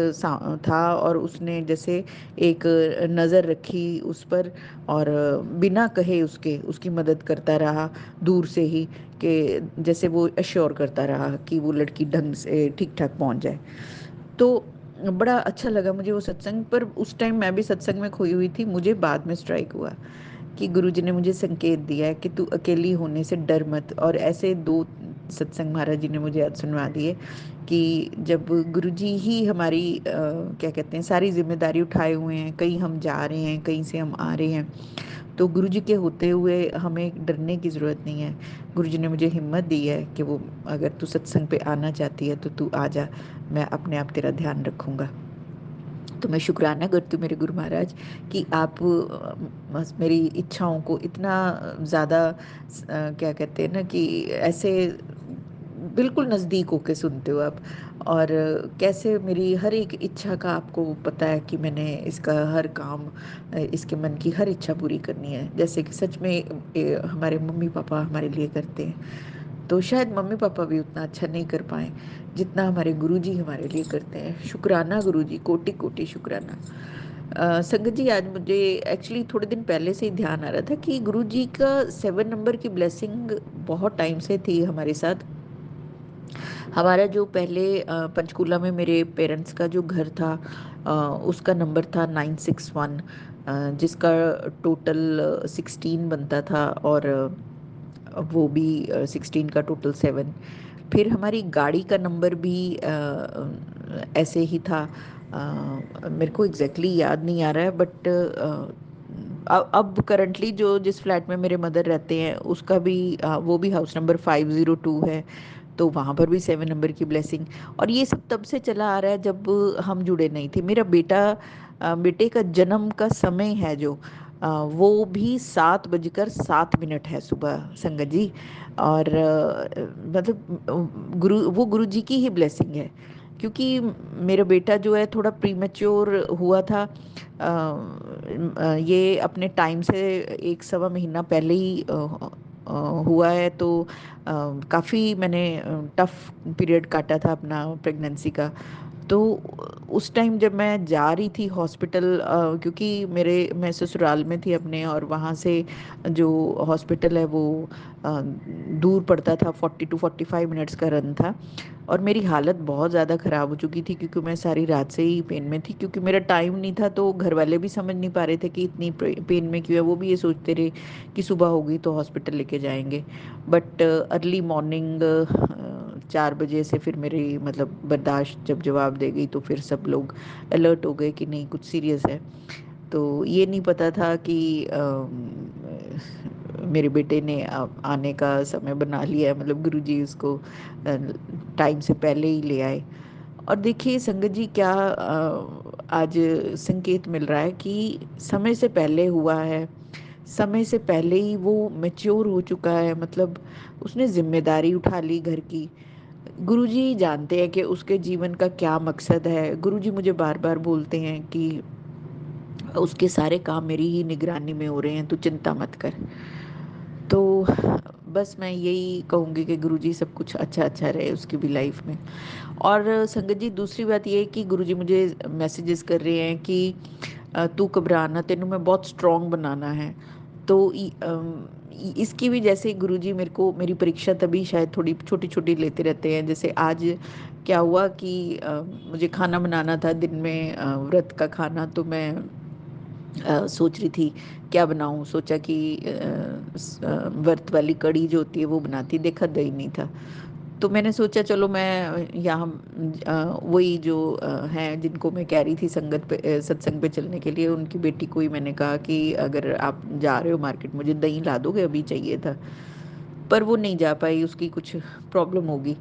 था और उसने जैसे एक नज़र रखी उस पर और बिना कहे उसकी मदद करता रहा दूर से ही, कि जैसे वो अश्योर करता रहा कि वो लड़की ढंग से ठीक ठाक पहुंच जाए। तो बड़ा अच्छा लगा मुझे वो सत्संग। पर उस टाइम मैं भी सत्संग में खोई हुई थी। मुझे बाद में स्ट्राइक हुआ कि गुरुजी ने मुझे संकेत दिया है कि तू अकेली होने से डर मत। और ऐसे दो सत्संग महाराज जी ने मुझे आज सुनवा दिए कि जब गुरुजी ही हमारी क्या कहते हैं, सारी जिम्मेदारी उठाए हुए हैं, कहीं हम जा रहे हैं, कहीं से हम आ रहे हैं, तो गुरुजी के होते हुए हमें डरने की ज़रूरत नहीं है। गुरुजी ने मुझे हिम्मत दी है कि वो, अगर तू सत्संग पे आना चाहती है तो तू आ जा, मैं अपने आप तेरा ध्यान रखूँगा। तो मैं शुक्राना करती हूँ मेरे गुरु महाराज कि आप मेरी इच्छाओं को इतना ज़्यादा क्या कहते हैं ना कि ऐसे बिल्कुल नज़दीक होके सुनते हो आप, और कैसे मेरी हर एक इच्छा का आपको पता है कि मैंने इसका हर काम, इसके मन की हर इच्छा पूरी करनी है, जैसे कि सच में हमारे मम्मी पापा हमारे लिए करते हैं। तो शायद मम्मी पापा भी उतना अच्छा नहीं कर पाए जितना हमारे गुरुजी हमारे लिए करते हैं। शुक्राना गुरुजी, कोटि कोटि शुक्राना। संगत जी, आज मुझे एक्चुअली थोड़े दिन पहले से ही ध्यान आ रहा था कि गुरुजी का 7 नंबर की ब्लेसिंग बहुत टाइम से थी हमारे साथ। हमारा जो पहले पंचकूला में मेरे पेरेंट्स का जो घर था, उसका नंबर था 961, जिसका टोटल 16 बनता था, और वो भी 16 का टोटल 7। फिर हमारी गाड़ी का नंबर भी ऐसे ही था। मेरे को एग्जैक्टली याद नहीं आ रहा है, बट अब करंटली जो जिस फ्लैट में मेरे मदर रहते हैं उसका भी वो भी हाउस नंबर 502 है। तो वहाँ पर भी 7 नंबर की ब्लेसिंग। और ये सब तब से चला आ रहा है जब हम जुड़े नहीं थे। मेरा बेटे का जन्म का समय है जो, वो भी 7:07 है सुबह, संगत जी। और मतलब वो गुरु जी की ही ब्लेसिंग है, क्योंकि मेरा बेटा जो है थोड़ा प्रीमेच्योर हुआ था। ये अपने टाइम से 1 सवा महीना पहले ही हुआ है। तो काफ़ी मैंने टफ पीरियड काटा था अपना प्रेगनेंसी का। तो उस टाइम जब मैं जा रही थी हॉस्पिटल, क्योंकि मैं ससुराल में थी अपने, और वहाँ से जो हॉस्पिटल है वो दूर पड़ता था, 40 to 45 मिनट्स का रन था। और मेरी हालत बहुत ज़्यादा ख़राब हो चुकी थी, क्योंकि मैं सारी रात से ही पेन में थी, क्योंकि मेरा टाइम नहीं था। तो घर वाले भी समझ नहीं पा रहे थे कि इतनी पेन में क्यों है। वो भी ये सोचते रहे कि सुबह होगी तो हॉस्पिटल लेके जाएंगे। बट अर्ली मॉर्निंग 4 बजे से फिर मेरी मतलब बर्दाश्त जब जवाब दे गई, तो फिर सब लोग अलर्ट हो गए कि नहीं, कुछ सीरियस है। तो ये नहीं पता था कि मेरे बेटे ने आने का समय बना लिया है, मतलब गुरुजी उसको टाइम से पहले ही ले आए। और देखिए संगत जी, क्या आज संकेत मिल रहा है कि समय से पहले हुआ है, समय से पहले ही वो मैच्योर हो चुका है, मतलब उसने जिम्मेदारी उठा ली घर की। गुरुजी जानते हैं कि उसके जीवन का क्या मकसद है। गुरुजी मुझे बार बार बोलते हैं कि उसके सारे काम मेरी ही निगरानी में हो रहे हैं, तू चिंता मत कर। तो बस मैं यही कहूँगी कि गुरुजी सब कुछ अच्छा अच्छा रहे उसकी भी लाइफ में। और संगत जी, दूसरी बात ये है कि गुरुजी मुझे मैसेजेस कर रहे हैं कि तू घबराना, तेनू मैं बहुत स्ट्रॉन्ग बनाना है। तो इसकी भी, जैसे गुरुजी मेरे को मेरी परीक्षा तभी शायद थोड़ी छोटी छोटी लेते रहते हैं। जैसे आज क्या हुआ कि मुझे खाना बनाना था दिन में, व्रत का खाना। तो मैं सोच रही थी क्या बनाऊं। सोचा कि व्रत वाली कड़ी जो होती है वो बनाती, देखा दही नहीं था। तो मैंने सोचा चलो मैं यहाँ वही जो हैं जिनको मैं कह रही थी संगत पे सत्संग पे चलने के लिए, उनकी बेटी को ही मैंने कहा कि अगर आप जा रहे हो मार्केट, मुझे दही ला दोगे, अभी चाहिए था। पर वो नहीं जा पाई, उसकी कुछ प्रॉब्लम होगी।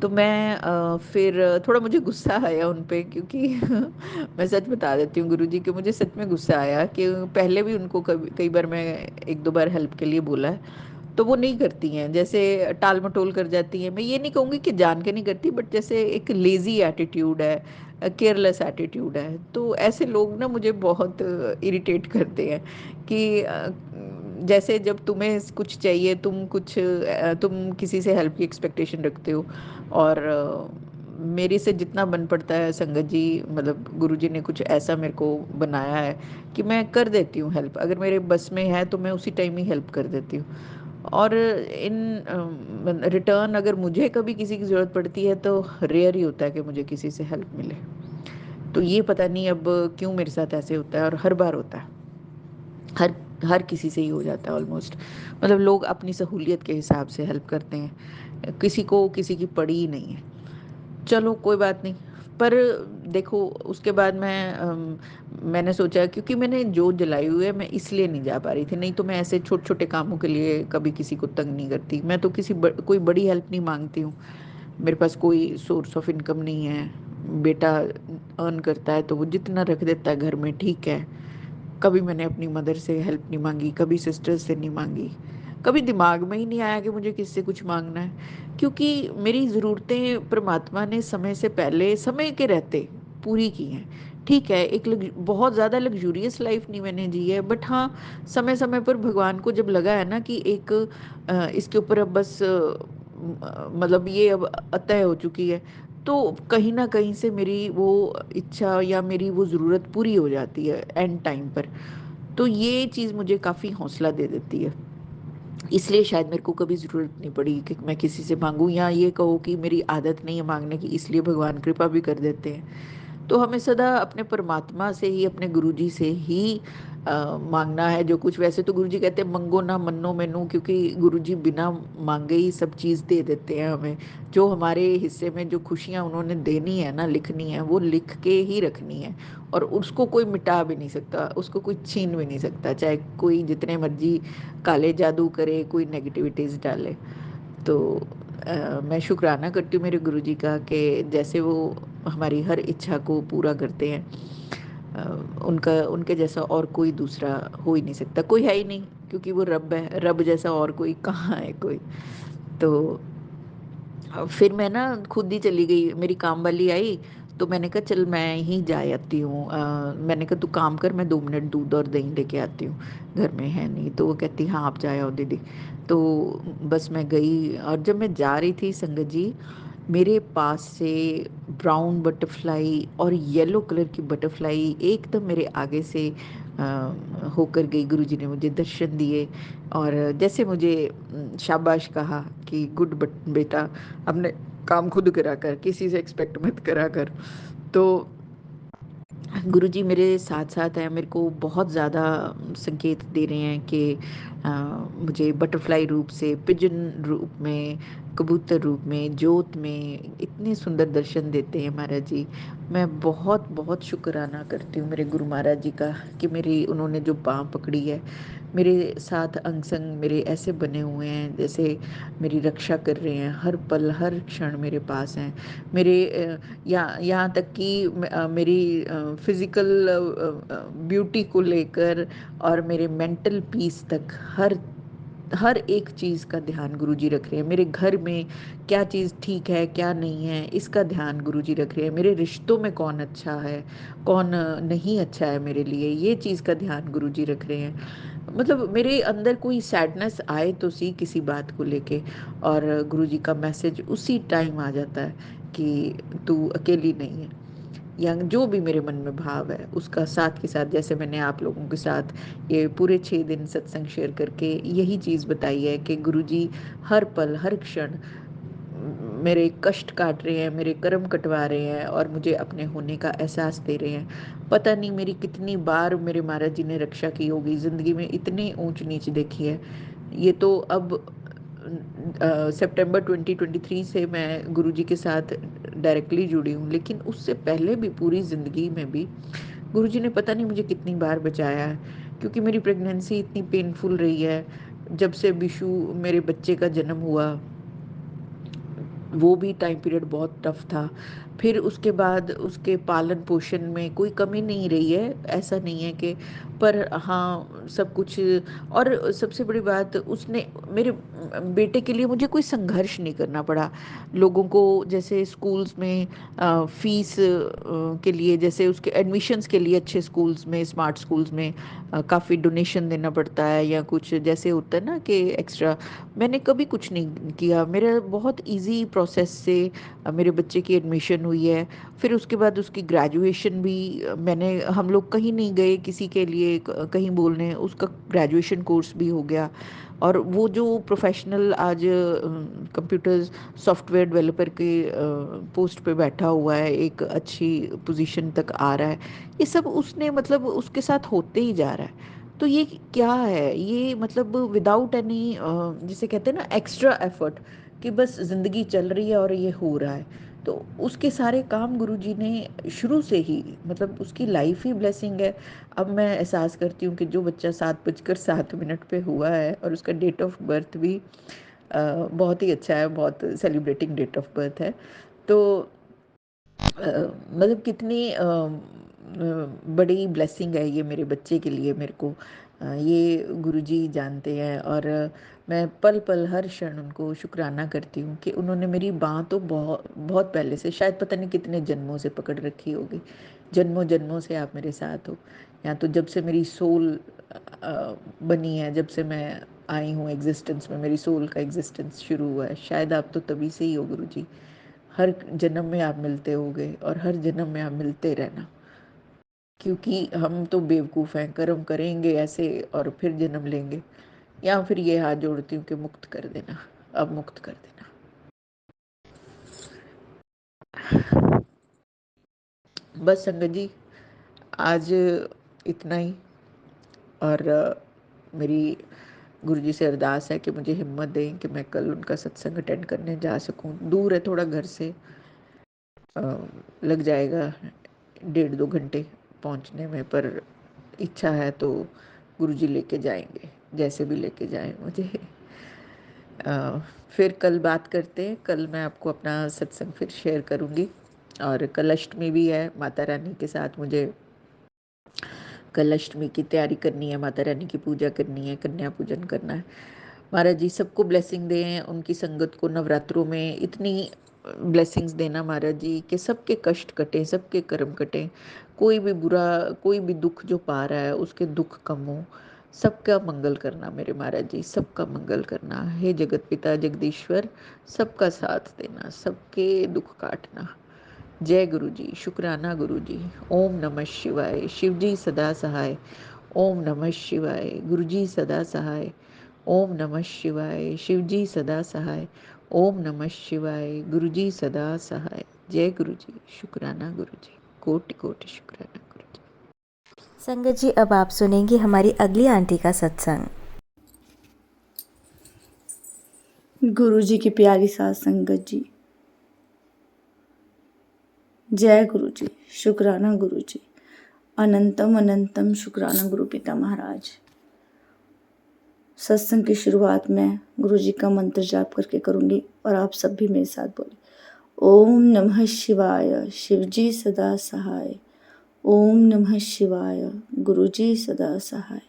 तो मैं फिर थोड़ा मुझे गुस्सा आया उन पे, क्योंकि मैं सच बता देती हूँ गुरुजी कि मुझे सच में गुस्सा आया कि पहले भी उनको कभी कई बार मैं 1-2 बार हेल्प के लिए बोला है, तो वो नहीं करती हैं, जैसे टाल मटोल कर जाती हैं। मैं ये नहीं कहूँगी कि जान के नहीं करती, बट जैसे एक लेज़ी एटीट्यूड है, केयरलेस एटीट्यूड है। तो ऐसे लोग ना मुझे बहुत इरिटेट करते हैं कि जैसे जब तुम्हें कुछ चाहिए, तुम किसी से हेल्प की एक्सपेक्टेशन रखते हो। और मेरे से जितना बन पड़ता है संगत जी, मतलब गुरुजी ने कुछ ऐसा मेरे को बनाया है कि मैं कर देती हूँ हेल्प। अगर मेरे बस में है तो मैं उसी टाइम ही हेल्प कर देती हूँ। और इन रिटर्न अगर मुझे कभी किसी की ज़रूरत पड़ती है तो रेयर ही होता है कि मुझे किसी से हेल्प मिले। तो ये पता नहीं अब क्यों मेरे साथ ऐसे होता है, और हर बार होता है। हर हर किसी से ही हो जाता है ऑलमोस्ट। मतलब लोग अपनी सहूलियत के हिसाब से हेल्प करते हैं, किसी को किसी की पड़ी ही नहीं है। चलो कोई बात नहीं। पर देखो, उसके बाद मैंने सोचा, क्योंकि मैंने जोत जलाई हुई है, मैं इसलिए नहीं जा पा रही थी। नहीं तो मैं ऐसे छोटे छोटे कामों के लिए कभी किसी को तंग नहीं करती। मैं तो कोई बड़ी हेल्प नहीं मांगती हूँ। मेरे पास कोई सोर्स ऑफ इनकम नहीं है। बेटा अर्न करता है तो वो जितना रख देता है घर में, ठीक है। कभी मैंने अपनी मदर से हेल्प नहीं मांगी, कभी सिस्टर्स से नहीं मांगी। कभी दिमाग में ही नहीं आया कि मुझे किससे कुछ मांगना है, क्योंकि मेरी ज़रूरतें परमात्मा ने समय से पहले समय के रहते पूरी की हैं। ठीक है, एक बहुत ज़्यादा लग्जूरियस लाइफ नहीं मैंने जी है, बट हाँ, समय समय पर भगवान को जब लगा है ना कि एक इसके ऊपर अब बस मतलब ये अब अतः हो चुकी है, तो कहीं ना कहीं से मेरी वो इच्छा या मेरी वो ज़रूरत पूरी हो जाती है एंड टाइम पर। तो ये चीज़ मुझे काफ़ी हौसला दे देती है। इसलिए शायद मेरे को कभी ज़रूरत नहीं पड़ी कि मैं किसी से मांगूं, या ये कहो कि मेरी आदत नहीं है मांगने की, इसलिए भगवान कृपा भी कर देते हैं। तो हमें सदा अपने परमात्मा से ही, अपने गुरुजी से ही मांगना है जो कुछ। वैसे तो गुरुजी कहते हैं मंगो ना मन्नो मैनू, क्योंकि गुरुजी बिना मांगे ही सब चीज़ दे देते हैं हमें। जो हमारे हिस्से में जो खुशियाँ उन्होंने देनी है ना, लिखनी है, वो लिख के ही रखनी है, और उसको कोई मिटा भी नहीं सकता, उसको कोई छीन भी नहीं सकता, चाहे कोई जितने मर्जी काले जादू करे, कोई नेगेटिविटीज़ डाले। तो मैं शुक्राना करती हूँ मेरे गुरुजी का कि जैसे वो हमारी हर इच्छा को पूरा करते हैं। उनका, उनके जैसा और कोई दूसरा हो ही नहीं सकता, कोई है ही नहीं, क्योंकि वो रब है। रब जैसा और कोई कहाँ है कोई। तो फिर मैं ना खुद ही चली गई, मेरी काम वाली आई, तो मैंने कहा चल मैं ही जा आती हूँ। मैंने कहा तू काम कर, मैं 2 मिनट दूध और दही लेके आती हूँ, घर में है नहीं। तो वो कहती हाँ आप जाए आओ दीदी। तो बस मैं गई, और जब मैं जा रही थी संगत जी, मेरे पास से ब्राउन बटरफ्लाई और येलो कलर की बटरफ्लाई एकदम मेरे आगे से होकर गई। गुरुजी ने मुझे दर्शन दिए, और जैसे मुझे शाबाश कहा कि गुड बेटा, अपने काम खुद करा कर, किसी से एक्सपेक्ट मत करा कर। तो गुरुजी मेरे साथ साथ हैं, मेरे को बहुत ज़्यादा संकेत दे रहे हैं कि मुझे बटरफ्लाई रूप से, पिजन रूप में, कबूतर रूप में, जोत में इतने सुंदर दर्शन देते हैं महाराज जी। मैं बहुत बहुत शुक्राना करती हूँ मेरे गुरु महाराज जी का कि मेरी उन्होंने जो बाँह पकड़ी है, मेरे साथ अंग संग मेरे ऐसे बने हुए हैं जैसे मेरी रक्षा कर रहे हैं, हर पल हर क्षण मेरे पास हैं। मेरे यहाँ तक कि मेरी फिज़िकल ब्यूटी को लेकर और मेरे मेंटल पीस तक, हर हर एक चीज़ का ध्यान गुरुजी रख रहे हैं। मेरे घर में क्या चीज़ ठीक है क्या नहीं है, इसका ध्यान गुरुजी रख रहे हैं। मेरे रिश्तों में कौन अच्छा है कौन नहीं अच्छा है मेरे लिए, ये चीज़ का ध्यान गुरुजी रख रहे हैं। मतलब मेरे अंदर कोई सैडनेस आए तो सी किसी बात को लेके, और गुरुजी का मैसेज उसी टाइम आ जाता है कि तू अकेली नहीं है, या जो भी मेरे मन में भाव है उसका साथ के साथ, जैसे मैंने आप लोगों के साथ ये पूरे 6 दिन सत्संग शेयर करके यही चीज़ बताई है कि गुरुजी हर पल हर क्षण मेरे कष्ट काट रहे हैं, मेरे कर्म कटवा रहे हैं, और मुझे अपने होने का एहसास दे रहे हैं। पता नहीं मेरी कितनी बार मेरे महाराज जी ने रक्षा की होगी, ज़िंदगी में इतनी ऊंच नीच देखी है। ये तो अब सितंबर 2023 से मैं गुरुजी के साथ डायरेक्टली जुड़ी हूँ, लेकिन उससे पहले भी पूरी ज़िंदगी में भी गुरुजी ने पता नहीं मुझे कितनी बार बचाया है, क्योंकि मेरी प्रेगनेंसी इतनी पेनफुल रही है। जब से बिशु मेरे बच्चे का जन्म हुआ, वो भी टाइम पीरियड बहुत टफ था। फिर उसके बाद उसके पालन पोषण में कोई कमी नहीं रही है, ऐसा नहीं है कि, पर हाँ सब कुछ। और सबसे बड़ी बात, उसने मेरे बेटे के लिए मुझे कोई संघर्ष नहीं करना पड़ा। लोगों को जैसे स्कूल्स में फीस के लिए, जैसे उसके एडमिशन्स के लिए अच्छे स्कूल्स में, स्मार्ट स्कूल्स में काफ़ी डोनेशन देना पड़ता है, या कुछ जैसे होता है ना कि एक्स्ट्रा, मैंने कभी कुछ नहीं किया। मेरा बहुत इजी प्रोसेस से मेरे बच्चे की एडमिशन हुई है। फिर उसके बाद उसकी ग्रेजुएशन भी मैंने, हम लोग कहीं नहीं गए किसी के लिए कहीं बोलने, उसका ग्रेजुएशन कोर्स भी हो गया। और वो जो प्रोफेशनल आज कंप्यूटर सॉफ्टवेयर डेवलपर के पोस्ट पे बैठा हुआ है, एक अच्छी पोजीशन तक आ रहा है, ये सब उसने, मतलब उसके साथ होते ही जा रहा है। तो ये क्या है, ये मतलब विदाउट एनी, जिसे कहते हैं ना एक्स्ट्रा एफर्ट, कि बस ज़िंदगी चल रही है और ये हो रहा है। तो उसके सारे काम गुरुजी ने शुरू से ही, मतलब उसकी लाइफ ही ब्लेसिंग है। अब मैं एहसास करती हूँ कि जो बच्चा 7:07 पे हुआ है, और उसका डेट ऑफ बर्थ भी बहुत ही अच्छा है, बहुत सेलिब्रेटिंग डेट ऑफ बर्थ है। तो मतलब कितनी बड़ी ब्लेसिंग है ये मेरे बच्चे के लिए, मेरे को ये गुरुजी जानते हैं। और मैं पल पल हर क्षण उनको शुक्राना करती हूँ कि उन्होंने मेरी बाँह तो बहुत बहुत पहले से, शायद पता नहीं कितने जन्मों से पकड़ रखी होगी। जन्मों जन्मों से आप मेरे साथ हो। या तो जब से मेरी सोल बनी है, जब से मैं आई हूँ एग्जिस्टेंस में, मेरी सोल का एग्जिस्टेंस शुरू हुआ है, शायद आप तो तभी से ही हो गुरुजी। हर जन्म में आप मिलते होगे और हर जन्म में आप मिलते रहना, क्योंकि हम तो बेवकूफ़ हैं, कर्म करेंगे ऐसे और फिर जन्म लेंगे। या फिर ये हाथ जोड़ती हूँ कि मुक्त कर देना, अब मुक्त कर देना। बस संगत जी, आज इतना ही। और मेरी गुरुजी से अरदास है कि मुझे हिम्मत दें कि मैं कल उनका सत्संग अटेंड करने जा सकूं। दूर है थोड़ा घर से, अ, लग जाएगा 1.5-2 घंटे पहुंचने में, पर इच्छा है तो गुरुजी लेके जाएंगे, जैसे भी लेके जाएं मुझे। अ, फिर कल बात करते हैं। कल मैं आपको अपना सत्संग फिर शेयर करूँगी। और कल अष्टमी भी है, माता रानी के साथ मुझे कल अष्टमी की तैयारी करनी है, माता रानी की पूजा करनी है, कन्या पूजन करना है। महाराज जी सबको ब्लेसिंग दें, उनकी संगत को नवरात्रों में इतनी ब्लेसिंग्स देना महाराज जी कि सबके कष्ट कटें, सबके कर्म कटें, कोई भी बुरा, कोई भी दुख जो पा रहा है उसके दुख कम हो। सबका मंगल करना मेरे महाराज जी, सबका मंगल करना। हे जगत पिता जगदीश्वर, सबका साथ देना, सबके दुख काटना। जय गुरु जी, शुक्राना गुरु जी। ओम नमः शिवाय। शिव जी सदा सहाय। ओम नमः शिवाय। गुरु जी सदा सहाय। ओम नमः शिवाय। शिव जी सदा सहाय। ओम नमः शिवाय। गुरु जी सदा सहाय। जय गुरु जी, शुक्राना गुरु जी, कोटि कोटि शुक्राना गुरु जी। संगत जी, अब आप सुनेंगे हमारी अगली आंटी का सत्संग। गुरु जी की प्यारी साथ संगत जी, जय गुरु जी, शुक्राना गुरु जी, अनंतम अनंतम शुक्राना गुरु पिता महाराज। सत्संग की शुरुआत में गुरु जी का मंत्र जाप करके करूंगी और आप सब भी मेरे साथ बोले। ओम नमः शिवाय, शिव जी सदा सहाय। ओम नमः शिवाय, गुरु जी सदा सहाय।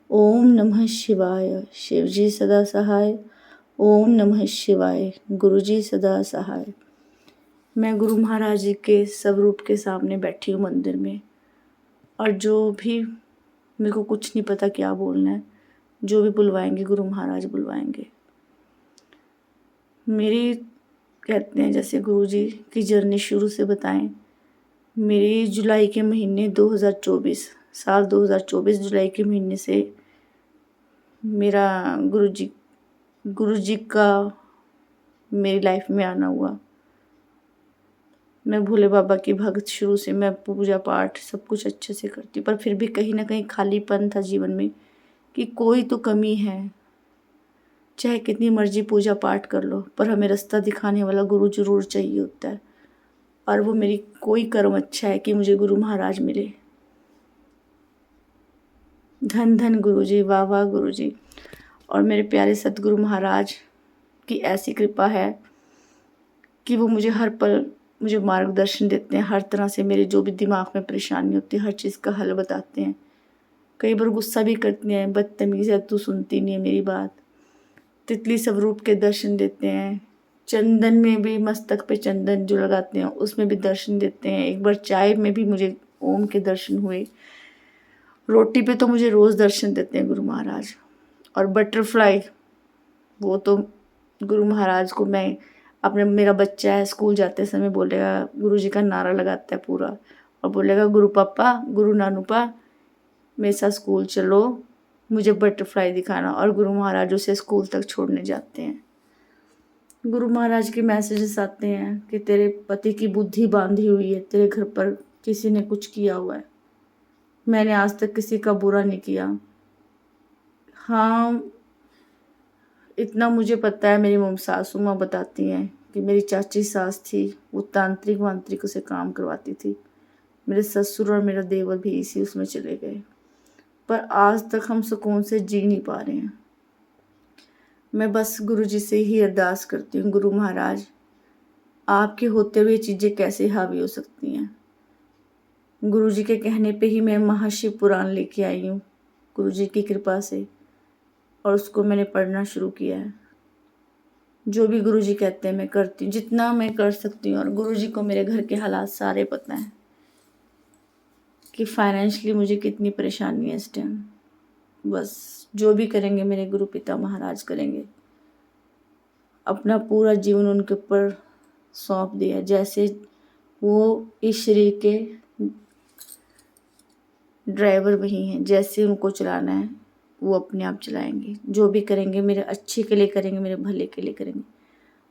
ओम नमः शिवाय, शिव जी सदा सहाय। ओम नमः शिवाय, गुरु जी सदा सहाय। मैं गुरु महाराज जी के स्वरूप के सामने बैठी हूँ मंदिर में, और जो भी मेरे को कुछ नहीं पता क्या बोलना है, जो भी बुलवाएंगे गुरु महाराज बुलवाएंगे। मेरी कहते हैं जैसे गुरु जी की जर्नी शुरू से बताएं। मेरी जुलाई के महीने 2024 साल 2024 जुलाई के महीने से मेरा गुरु जी का मेरी लाइफ में आना हुआ। मैं भोले बाबा की भक्त शुरू से, मैं पूजा पाठ सब कुछ अच्छे से करती, पर फिर भी कहीं ना कहीं खालीपन था जीवन में कि कोई तो कमी है। चाहे कितनी मर्जी पूजा पाठ कर लो, पर हमें रास्ता दिखाने वाला गुरु जरूर चाहिए होता है। और वो मेरी कोई कर्म अच्छा है कि मुझे गुरु महाराज मिले। धन धन गुरु जी, वाह वाह गुरु जी। और मेरे प्यारे सतगुरु महाराज की ऐसी कृपा है कि वो मुझे हर पल मुझे मार्गदर्शन देते हैं। हर तरह से मेरे जो भी दिमाग में परेशानी होती है, हर चीज़ का हल बताते हैं। कई बार गुस्सा भी करते हैं, बदतमीज़ है, तू सुनती नहीं है मेरी बात। तितली स्वरूप के दर्शन देते हैं। चंदन में भी, मस्तक पे चंदन जो लगाते हैं उसमें भी दर्शन देते हैं। एक बार चाय में भी मुझे ओम के दर्शन हुए। रोटी पे तो मुझे रोज़ दर्शन देते हैं गुरु महाराज। और बटरफ्लाई, वो तो गुरु महाराज को मैं अपने, मेरा बच्चा है स्कूल जाते समय बोलेगा, गुरु जी का नारा लगाता है पूरा और बोलेगा, गुरु पापा, गुरु नानूपा, मेरे साथ स्कूल चलो, मुझे बटरफ्लाई दिखाना। और गुरु महाराज उसे स्कूल तक छोड़ने जाते हैं। गुरु महाराज के मैसेजेस आते हैं कि तेरे पति की बुद्धि बांधी हुई है, तेरे घर पर किसी ने कुछ किया हुआ है। मैंने आज तक किसी का बुरा नहीं किया। हाँ, इतना मुझे पता है, मेरी सासू माँ बताती हैं कि मेरी चाची सास थी, वो तांत्रिक वांत्रिकों से काम करवाती थी। मेरे ससुर और मेरा देवर भी इसी उसमें चले गए, पर आज तक हम सुकून से जी नहीं पा रहे हैं। मैं बस गुरु जी से ही अरदास करती हूँ, गुरु महाराज आपके होते हुए चीज़ें कैसे हावी हो सकती हैं। गुरु जी के कहने पे ही मैं महाशिव पुराण लेके आई हूँ। गुरुजी की कृपा से, और उसको मैंने पढ़ना शुरू किया है। जो भी गुरुजी कहते हैं मैं करती हूँ, जितना मैं कर सकती हूँ। और गुरुजी को मेरे घर के हालात सारे पता हैं कि फाइनेंशियली मुझे कितनी परेशानी है इस टाइम। बस जो भी करेंगे मेरे गुरु पिता महाराज करेंगे। अपना पूरा जीवन उनके ऊपर सौंप दिया। जैसे वो इस शरीर के ड्राइवर वही हैं, जैसे उनको चलाना है वो अपने आप चलाएंगे। जो भी करेंगे मेरे अच्छे के लिए करेंगे, मेरे भले के लिए करेंगे।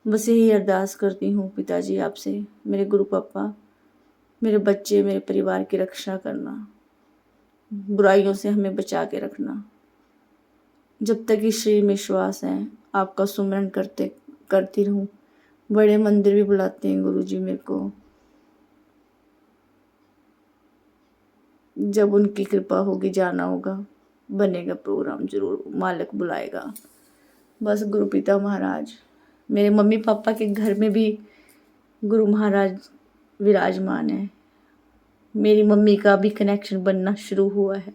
बस यही अरदास करती हूँ पिताजी आपसे, मेरे गुरु पापा, मेरे बच्चे, मेरे परिवार की रक्षा करना, बुराइयों से हमें बचा के रखना। जब तक इस शरीर में श्वास है आपका सुमरन करती रहूं। बड़े मंदिर भी बुलाते हैं गुरुजी मेरे को। जब उनकी कृपा होगी जाना होगा, बनेगा प्रोग्राम, जरूर मालिक बुलाएगा। बस गुरु पिता महाराज, मेरे मम्मी पापा के घर में भी गुरु महाराज विराजमान है। मेरी मम्मी का भी कनेक्शन बनना शुरू हुआ है।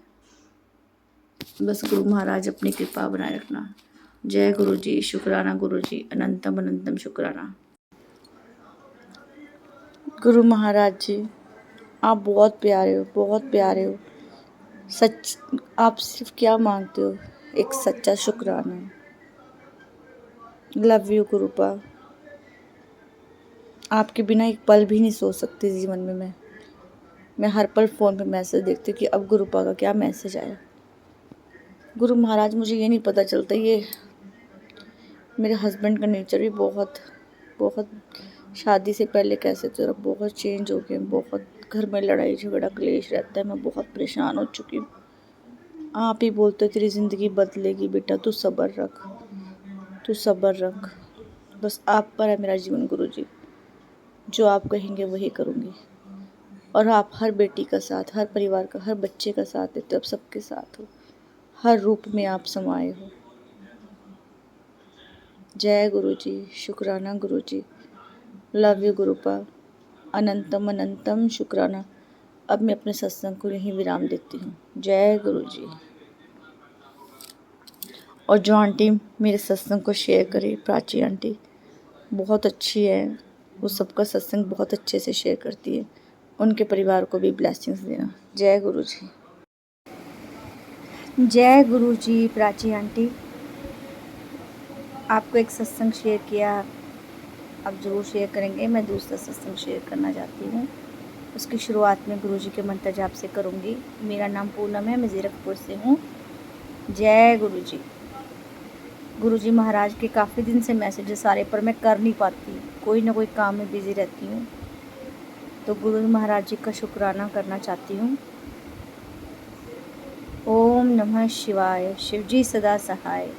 बस गुरु महाराज अपनी कृपा बनाए रखना। जय गुरु जी, शुक्राना गुरु जी, अनंतम अनंतम शुक्राना। गुरु महाराज जी, आप बहुत प्यारे हो, बहुत प्यारे हो। सच, आप सिर्फ क्या मांगते हो? एक सच्चा शुक्राना। Love you गुरुपा। आपके बिना एक पल भी नहीं सो सकती जीवन में। मैं हर पल फ़ोन पे मैसेज देखती हूँ कि अब गुरुपा का क्या मैसेज आया। गुरु महाराज, मुझे ये नहीं पता चलता, ये मेरे हस्बैंड का नेचर भी बहुत शादी से पहले कैसे थे और बहुत चेंज हो गए। बहुत घर में लड़ाई झगड़ा क्लेश रहता है। मैं बहुत परेशान हो चुकी हूँ। आप ही बोलते तेरी ज़िंदगी बदलेगी बेटा, तू सब्र रख, तू सब्र रख। बस आप पर है मेरा जीवन गुरुजी। जो आप कहेंगे वही करूँगी। और आप हर बेटी का साथ, हर परिवार का, हर बच्चे का साथ देते हो। आप सबके साथ हो, हर रूप में आप समाये हो। जय गुरुजी, शुक्राना गुरुजी, लव यू गुरुपा, अनंतम अनंतम शुक्राना। अब मैं अपने सत्संग को यहीं विराम देती हूँ। जय गुरुजी। और जो आंटी मेरे सत्संग को शेयर करे, प्राची आंटी बहुत अच्छी है, वो सबका सत्संग बहुत अच्छे से शेयर करती है। उनके परिवार को भी ब्लेसिंग्स देना। जय गुरुजी। जय गुरु जी। प्राची आंटी, आपको एक सत्संग शेयर किया, आप ज़रूर शेयर करेंगे। मैं दूसरा सत्संग शेयर करना चाहती हूँ। उसकी शुरुआत में गुरु जी के मंत्र जाप से करूँगी। मेरा नाम पूनम है, मैं ज़ीरकपुर से हूँ। जय गुरु जी। गुरु जी महाराज के काफ़ी दिन से मैसेजेस आ रहे, पर मैं कर नहीं पाती, कोई ना कोई काम में बिज़ी रहती हूँ। तो गुरु महाराज जी का शुक्राना करना चाहती हूँ। ओम नमः शिवाय, शिव जी सदा सहाय।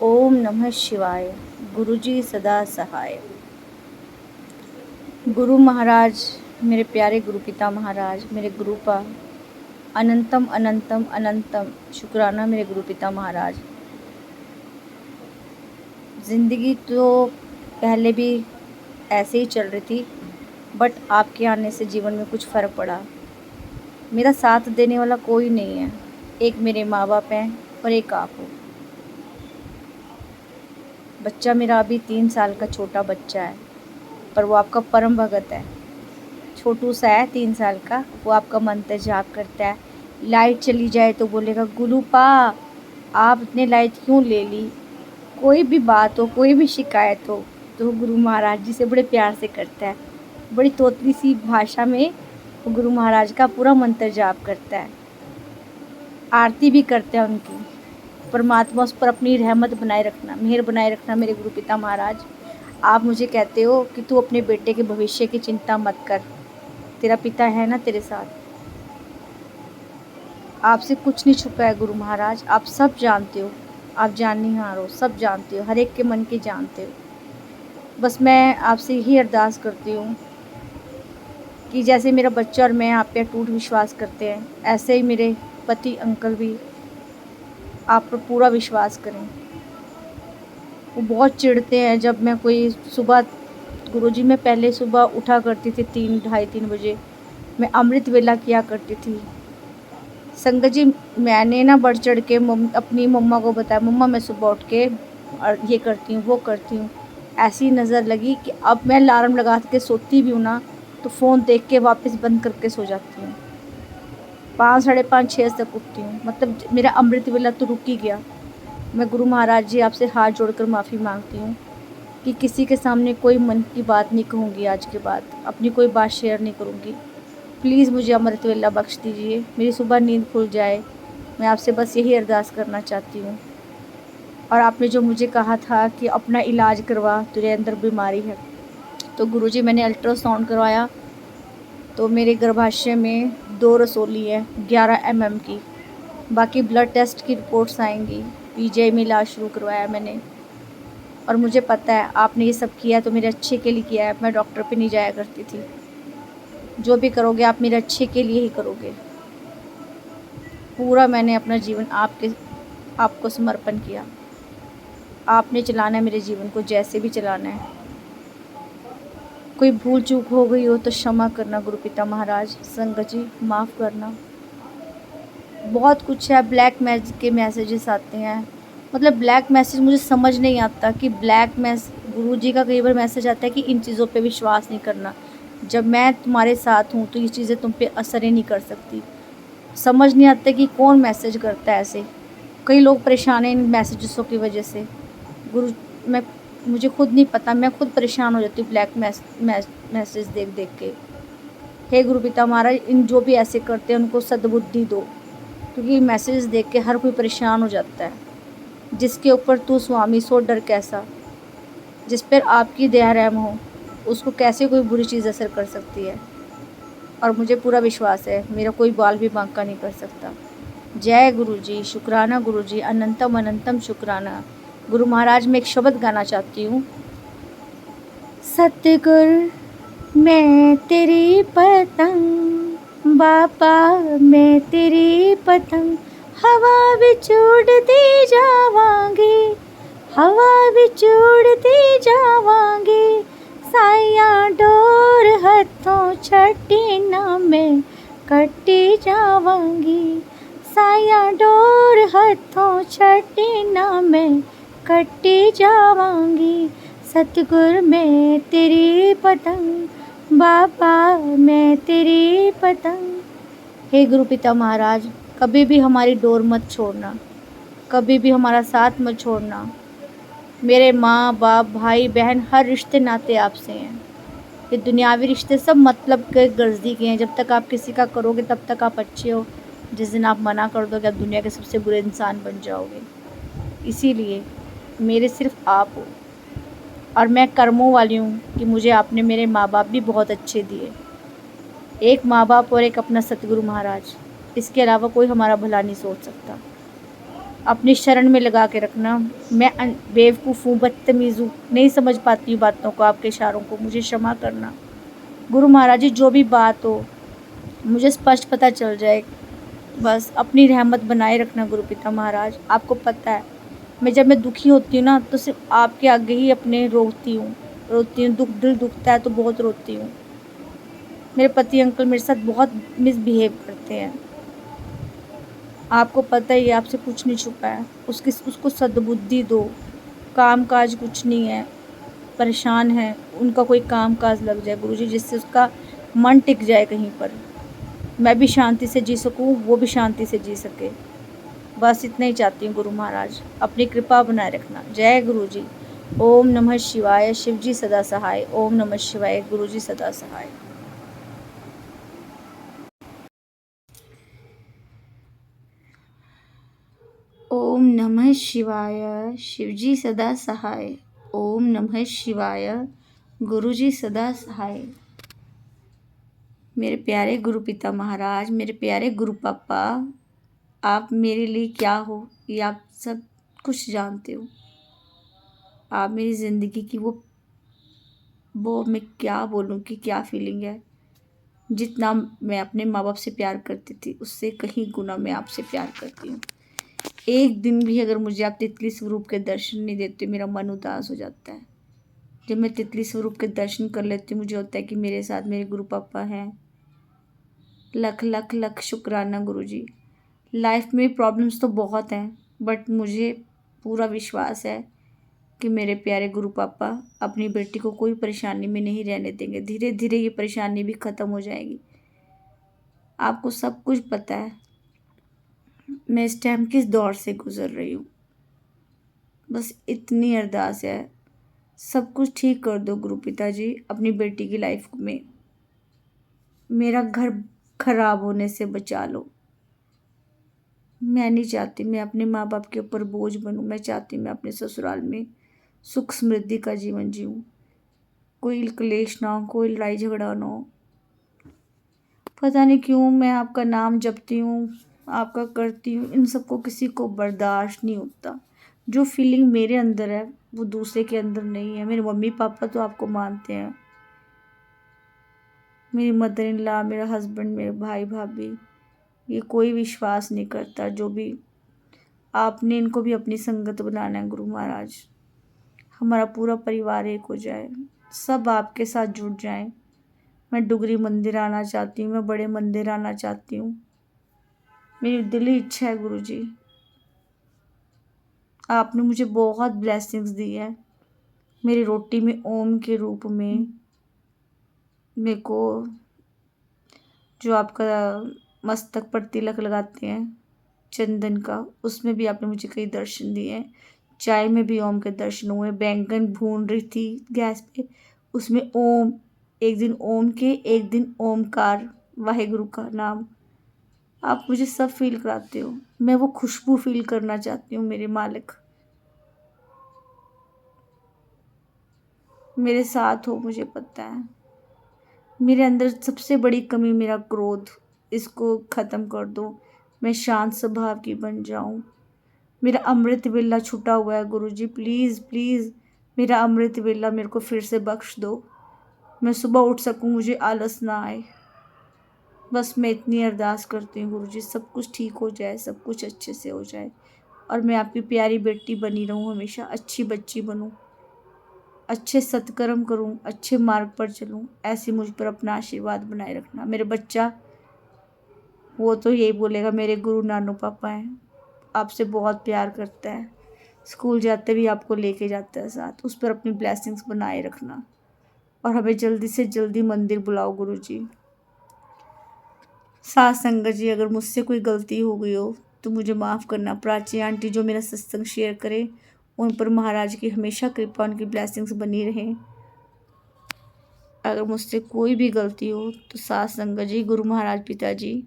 ओम नमः शिवाय, गुरु जी सदा सहाय। गुरु महाराज, मेरे प्यारे गुरु पिता महाराज, मेरे गुरु पा, अनंतम अनंतम अनंतम शुक्राना मेरे गुरु पिता महाराज। ज़िंदगी तो पहले भी ऐसे ही चल रही थी, बट आपके आने से जीवन में कुछ फ़र्क पड़ा। मेरा साथ देने वाला कोई नहीं है। एक मेरे माँ बाप हैं और एक आप हो। बच्चा मेरा अभी 3 साल का छोटा बच्चा है, पर वो आपका परम भगत है। छोटू सा है, 3 साल का। वो आपका मंत्र जाप करता है। लाइट चली जाए तो बोलेगा गुरुपा आपने लाइट क्यों ले ली। कोई भी बात हो, कोई भी शिकायत हो तो गुरु महाराज जी से बड़े प्यार से करता है। बड़ी तोतली सी भाषा में वो गुरु महाराज का पूरा मंत्र जाप करता है। आरती भी करते हैं उनकी। परमात्मा उस पर अपनी रहमत बनाए रखना, मेहर बनाए रखना मेरे गुरु पिता महाराज। आप मुझे कहते हो कि तू अपने बेटे के भविष्य की चिंता मत कर, तेरा पिता है ना तेरे साथ। आपसे कुछ नहीं छुपा है गुरु महाराज, आप सब जानते हो, आप जाननीहार हो, सब जानते हो, हर एक के मन की जानते हो। बस मैं आपसे यही अरदास करती हूँ कि जैसे मेरा बच्चा और मैं आप पे अटूट विश्वास करते हैं, ऐसे ही मेरे पति अंकल भी आप पर पूरा विश्वास करें। वो बहुत चिढ़ते हैं जब मैं कोई सुबह, गुरुजी मैं पहले सुबह उठा करती थी 3, ढाई 3 बजे। मैं अमृत वेला किया करती थी। संगत जी, मैंने ना बढ़ चढ़ के अपनी मम्मा को बताया, मम्मा मैं सुबह उठ के और ये करती हूँ वो करती हूँ। ऐसी नज़र लगी कि अब मैं अलार्म लगा के सोती भी हूँ ना तो फ़ोन देख के वापस बंद करके सो जाती हूँ। 5, साढ़े 5, 6 तक उठती हूँ। मतलब मेरा अमृत वेला तो रुक ही गया। मैं गुरु महाराज जी आपसे हाथ जोड़कर माफ़ी मांगती हूँ कि किसी के सामने कोई मन की बात नहीं कहूँगी आज के बाद, अपनी कोई बात शेयर नहीं करूँगी। प्लीज़ मुझे अमृत वेला बख्श दीजिए, मेरी सुबह नींद खुल जाए। मैं आपसे बस यही अरदास करना चाहती हूँ। और आपने जो मुझे कहा था कि अपना इलाज करवा, तेरे अंदर बीमारी है, तो गुरुजी मैंने अल्ट्रासाउंड करवाया तो मेरे गर्भाशय में 2 रसोली है 11 mm की। बाकी ब्लड टेस्ट की रिपोर्ट्स आएंगी। पीजीआई में इलाज शुरू करवाया मैंने। और मुझे पता है आपने ये सब किया तो मेरे अच्छे के लिए किया है। मैं डॉक्टर पे नहीं जाया करती थी। जो भी करोगे आप मेरे अच्छे के लिए ही करोगे। पूरा मैंने अपना जीवन आपको समर्पण किया। आपने चलाना है मेरे जीवन को, जैसे भी चलाना है। कोई भूल चूक हो गई हो तो क्षमा करना गुरु पिता महाराज, संगत जी माफ़ करना। बहुत कुछ है, ब्लैक मैजिक के मैसेजेस आते हैं। मतलब ब्लैक मैसेज मुझे समझ नहीं आता कि ब्लैक मैसेज, गुरु जी का कई बार मैसेज आता है कि इन चीज़ों पे विश्वास नहीं करना। जब मैं तुम्हारे साथ हूँ तो ये चीज़ें तुम पे असर ही नहीं कर सकती। समझ नहीं आता कि कौन मैसेज करता है ऐसे। कई लोग परेशान हैं इन मैसेजेसों की वजह से। मुझे खुद नहीं पता, मैं खुद परेशान हो जाती हूँ ब्लैक मैसेज देख देख के। हे गुरु पिता महाराज, इन जो भी ऐसे करते हैं उनको सद्बुद्धि दो, क्योंकि मैसेज देख के हर कोई परेशान हो जाता है। जिसके ऊपर तू स्वामी सो डर कैसा, जिस पर आपकी दया रहम हो उसको कैसे कोई बुरी चीज़ असर कर सकती है। और मुझे पूरा विश्वास है मेरा कोई बाल भी बांका नहीं कर सकता। जय गुरु जी, शुक्राना गुरु जी, अनंतम अनंतम शुक्राना। गुरु महाराज मैं एक शब्द गाना चाहती हूँ। सतगुर मैं तेरी पतंग, बाबा मैं तेरी पतंग, हवा विच उड़दी जावांगी, हवा विच उड़दी जावांगी, साइयां डोर हथों छड्डी ना मैं कट्टी जावांगी, साइयां डोर हथों छड्डी ना मैं कट्टी जावांगी। सतगुर मैं तेरी पतंग, बाबा मैं तेरी पतंग। हे गुरु पिता महाराज, कभी भी हमारी डोर मत छोड़ना, कभी भी हमारा साथ मत छोड़ना। मेरे माँ बाप भाई बहन हर रिश्ते नाते आपसे हैं। ये दुनियावी रिश्ते सब मतलब के गर्जी के हैं। जब तक आप किसी का करोगे तब तक आप अच्छे हो। जिस दिन आप मना कर दोगे आप दुनिया के सबसे बुरे इंसान बन जाओगे। इसीलिए मेरे सिर्फ आप हो। और मैं कर्मों वाली हूँ कि मुझे आपने मेरे माँ बाप भी बहुत अच्छे दिए। एक माँ बाप और एक अपना सतगुरु महाराज, इसके अलावा कोई हमारा भला नहीं सोच सकता। अपनी शरण में लगा के रखना। मैं बेवकूफ़ हूँ, बदतमीज़ हूँ, नहीं समझ पाती हूँ बातों को, आपके इशारों को, मुझे क्षमा करना। गुरु महाराज जी जो भी बात हो मुझे स्पष्ट पता चल जाए, बस अपनी रहमत बनाए रखना गुरु पिता महाराज। आपको पता है जब मैं दुखी होती हूँ ना तो सिर्फ आपके आगे ही अपने रोती हूँ, दिल दुखता है तो बहुत रोती हूँ। मेरे पति अंकल मेरे साथ बहुत मिसबिहेव करते हैं। आपको पता ही है, आपसे कुछ नहीं छुपा है। उसको सद्बुद्धि दो। काम काज कुछ नहीं है, परेशान है, उनका कोई काम काज लग जाए गुरुजी, जिससे उसका मन टिक जाए कहीं पर। मैं भी शांति से जी सकूं, वो भी शांति से जी सके। बस इतना ही चाहती हूँ गुरु महाराज, अपनी कृपा बनाए रखना। जय गुरु जी। ओम नमः शिवाय, शिव जी सदा सहाय। ओम नमः शिवाय, गुरु जी सदा सहाय। ओम नमः शिवाय, शिव जी सदा सहाय। ओम नमः शिवाय, गुरु जी सदा सहाय। मेरे प्यारे गुरु पिता महाराज, मेरे प्यारे गुरु पापा, आप मेरे लिए क्या हो ये आप सब कुछ जानते हो। आप मेरी ज़िंदगी की वो मैं क्या बोलूँ कि क्या फीलिंग है। जितना मैं अपने माँ बाप से प्यार करती थी उससे कहीं गुना मैं आपसे प्यार करती हूँ। एक दिन भी अगर मुझे आप तितली स्वरूप के दर्शन नहीं देते मेरा मन उदास हो जाता है। जब मैं तितली स्वरूप के दर्शन कर लेती हूँ मुझे होता है कि मेरे साथ मेरे गुरु पापा हैं। लख लख लख शुक्राना गुरु जी। लाइफ में प्रॉब्लम्स तो बहुत हैं, बट मुझे पूरा विश्वास है कि मेरे प्यारे गुरु पापा अपनी बेटी को कोई परेशानी में नहीं रहने देंगे। धीरे धीरे ये परेशानी भी ख़त्म हो जाएगी। आपको सब कुछ पता है मैं इस टाइम किस दौर से गुज़र रही हूँ। बस इतनी अरदास है, सब कुछ ठीक कर दो गुरु पिताजी अपनी बेटी की लाइफ में। मेरा घर खराब होने से बचा लो। मैं नहीं चाहती मैं अपने माँ बाप के ऊपर बोझ बनूं। मैं चाहती मैं अपने ससुराल में सुख समृद्धि का जीवन जीऊं। कोई क्लेश ना हो, कोई लड़ाई झगड़ा ना हो। पता नहीं क्यों मैं आपका नाम जपती हूँ, आपका करती हूँ, इन सबको किसी को बर्दाश्त नहीं होता। जो फीलिंग मेरे अंदर है वो दूसरे के अंदर नहीं है। मेरे मम्मी पापा तो आपको मानते हैं, मेरी मदर इन लॉ, मेरा हस्बैंड, मेरे भाई भाभी, ये कोई विश्वास नहीं करता। जो भी आपने इनको भी अपनी संगत बनाना है गुरु महाराज। हमारा पूरा परिवार एक हो जाए, सब आपके साथ जुड़ जाएं। मैं डुगरी मंदिर आना चाहती हूँ, मैं बड़े मंदिर आना चाहती हूँ। मेरी दिली इच्छा है गुरु जी। आपने मुझे बहुत ब्लेसिंग्स दी है। मेरी रोटी में ओम के रूप में मेरे को जो आपका मस्तक पर तिलक लगाते हैं चंदन का, उसमें भी आपने मुझे कई दर्शन दिए हैं। चाय में भी ओम के दर्शन हुए। बैंगन भून रही थी गैस पे, उसमें ओम, एक दिन ओम के, एक दिन ओमकार वाहेगुरु का नाम। आप मुझे सब फील कराते हो। मैं वो खुशबू फील करना चाहती हूँ। मेरे मालिक मेरे साथ हो, मुझे पता है। मेरे अंदर सबसे बड़ी कमी मेरा क्रोध, इसको ख़त्म कर दो। मैं शांत स्वभाव की बन जाऊं। मेरा अमृत वेला छूटा हुआ है गुरु जी, प्लीज़ प्लीज़ मेरा अमृत वेला मेरे को फिर से बख्श दो। मैं सुबह उठ सकूं, मुझे आलस ना आए। बस मैं इतनी अरदास करती हूँ गुरु जी, सब कुछ ठीक हो जाए, सब कुछ अच्छे से हो जाए और मैं आपकी प्यारी बेटी बनी रहूँ, हमेशा अच्छी बच्ची बनूँ, अच्छे सत्कर्म करूं, अच्छे मार्ग पर चलूं। ऐसे मुझ पर अपना आशीर्वाद बनाए रखना। मेरे बच्चा वो तो यही बोलेगा मेरे गुरु नानू पापा हैं, आपसे बहुत प्यार करता है। स्कूल जाते भी आपको लेके जाता है साथ। उस पर अपनी ब्लेसिंग्स बनाए रखना और हमें जल्दी से जल्दी मंदिर बुलाओ गुरु जी। साथ संगत जी, अगर मुझसे कोई गलती हो गई हो तो मुझे माफ़ करना। प्राची आंटी जो मेरा सत्संग शेयर करे, उन पर महाराज की हमेशा कृपा, उनकी ब्लेसिंग्स बनी रहें। अगर मुझसे कोई भी गलती हो तो साथ संगत जी, गुरु महाराज पिताजी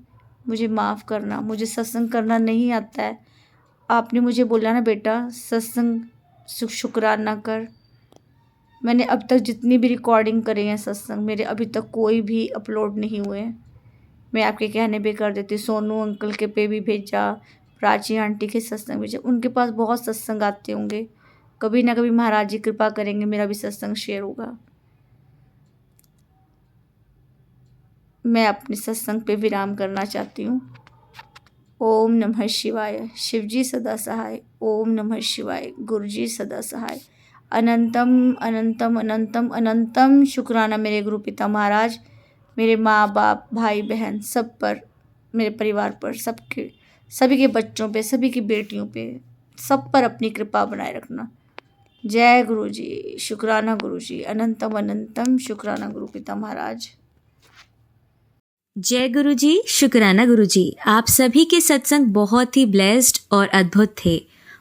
मुझे माफ़ करना। मुझे सत्संग करना नहीं आता है। आपने मुझे बोला ना बेटा सत्संग शुक्राना कर। मैंने अब तक जितनी भी रिकॉर्डिंग करे हैं सत्संग, मेरे अभी तक कोई भी अपलोड नहीं हुए हैं। मैं आपके कहने पे कर देती। सोनू अंकल के पे भी भेजा, प्राची आंटी के सत्संग भेजा। उनके पास बहुत सत्संग आते होंगे, कभी ना कभी महाराज जी कृपा करेंगे मेरा भी सत्संग शेयर होगा। मैं अपने सत्संग पे विराम करना चाहती हूँ। ओम नमः शिवाय। शिवजी सदा सहाय। ओम नमः शिवाय। गुरुजी सदा सहाय। अनंतम अनंतम अनंतम अनंतम शुक्राना मेरे गुरु पिता महाराज, मेरे माँ बाप, भाई बहन, सब पर, मेरे परिवार पर, सबके, सभी के बच्चों पे, सभी की बेटियों पे, सब पर अपनी कृपा बनाए रखना। जय गुरु जी। शुक्राना गुरु जी। अनंतम अनंतम शुक्राना गुरु पिता महाराज। जय गुरु जी। शुक्राना गुरु जी। आप सभी के सत्संग बहुत ही ब्लेस्ड और अद्भुत थे।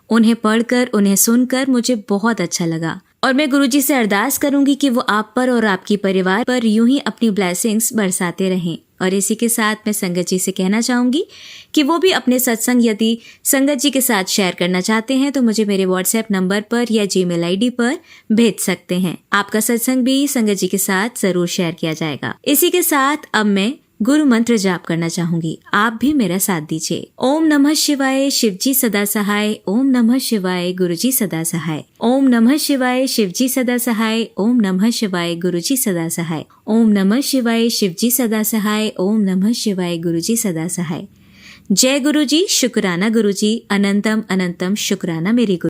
उन्हें पढ़कर, उन्हें सुनकर मुझे बहुत अच्छा लगा और मैं गुरुजी से अरदास करूंगी कि वो आप पर और आपकी परिवार पर यूं ही अपनी ब्लेसिंग्स बरसाते रहें। और इसी के साथ मैं संगत जी से कहना चाहूंगी कि वो भी अपने सत्संग यदि संगत जी के साथ शेयर करना चाहते हैं तो मुझे मेरे व्हाट्सएप नंबर पर या जीमेल आईडी पर भेज सकते हैं। आपका सत्संग भी संगत जी के साथ जरूर शेयर किया जाएगा। इसी के साथ अब मैं गुरु मंत्र जाप करना चाहूंगी, आप भी मेरा साथ दीजिए। ओम नमः शिवाय। शिवजी सदा सहाय। ओम नमः शिवाय। गुरुजी सदा सहाय। ओम नमः शिवाय। शिवजी सदा सहाय। ओम नमः शिवाय। गुरुजी सदा सहाय। ओम नमः शिवाय। शिवजी सदा सहाय। ओम नमः शिवाय। गुरुजी सदा सहाय। जय गुरुजी। शुक्राना गुरुजी। अनंतम अनंतम शुक्राना मेरे गुरु।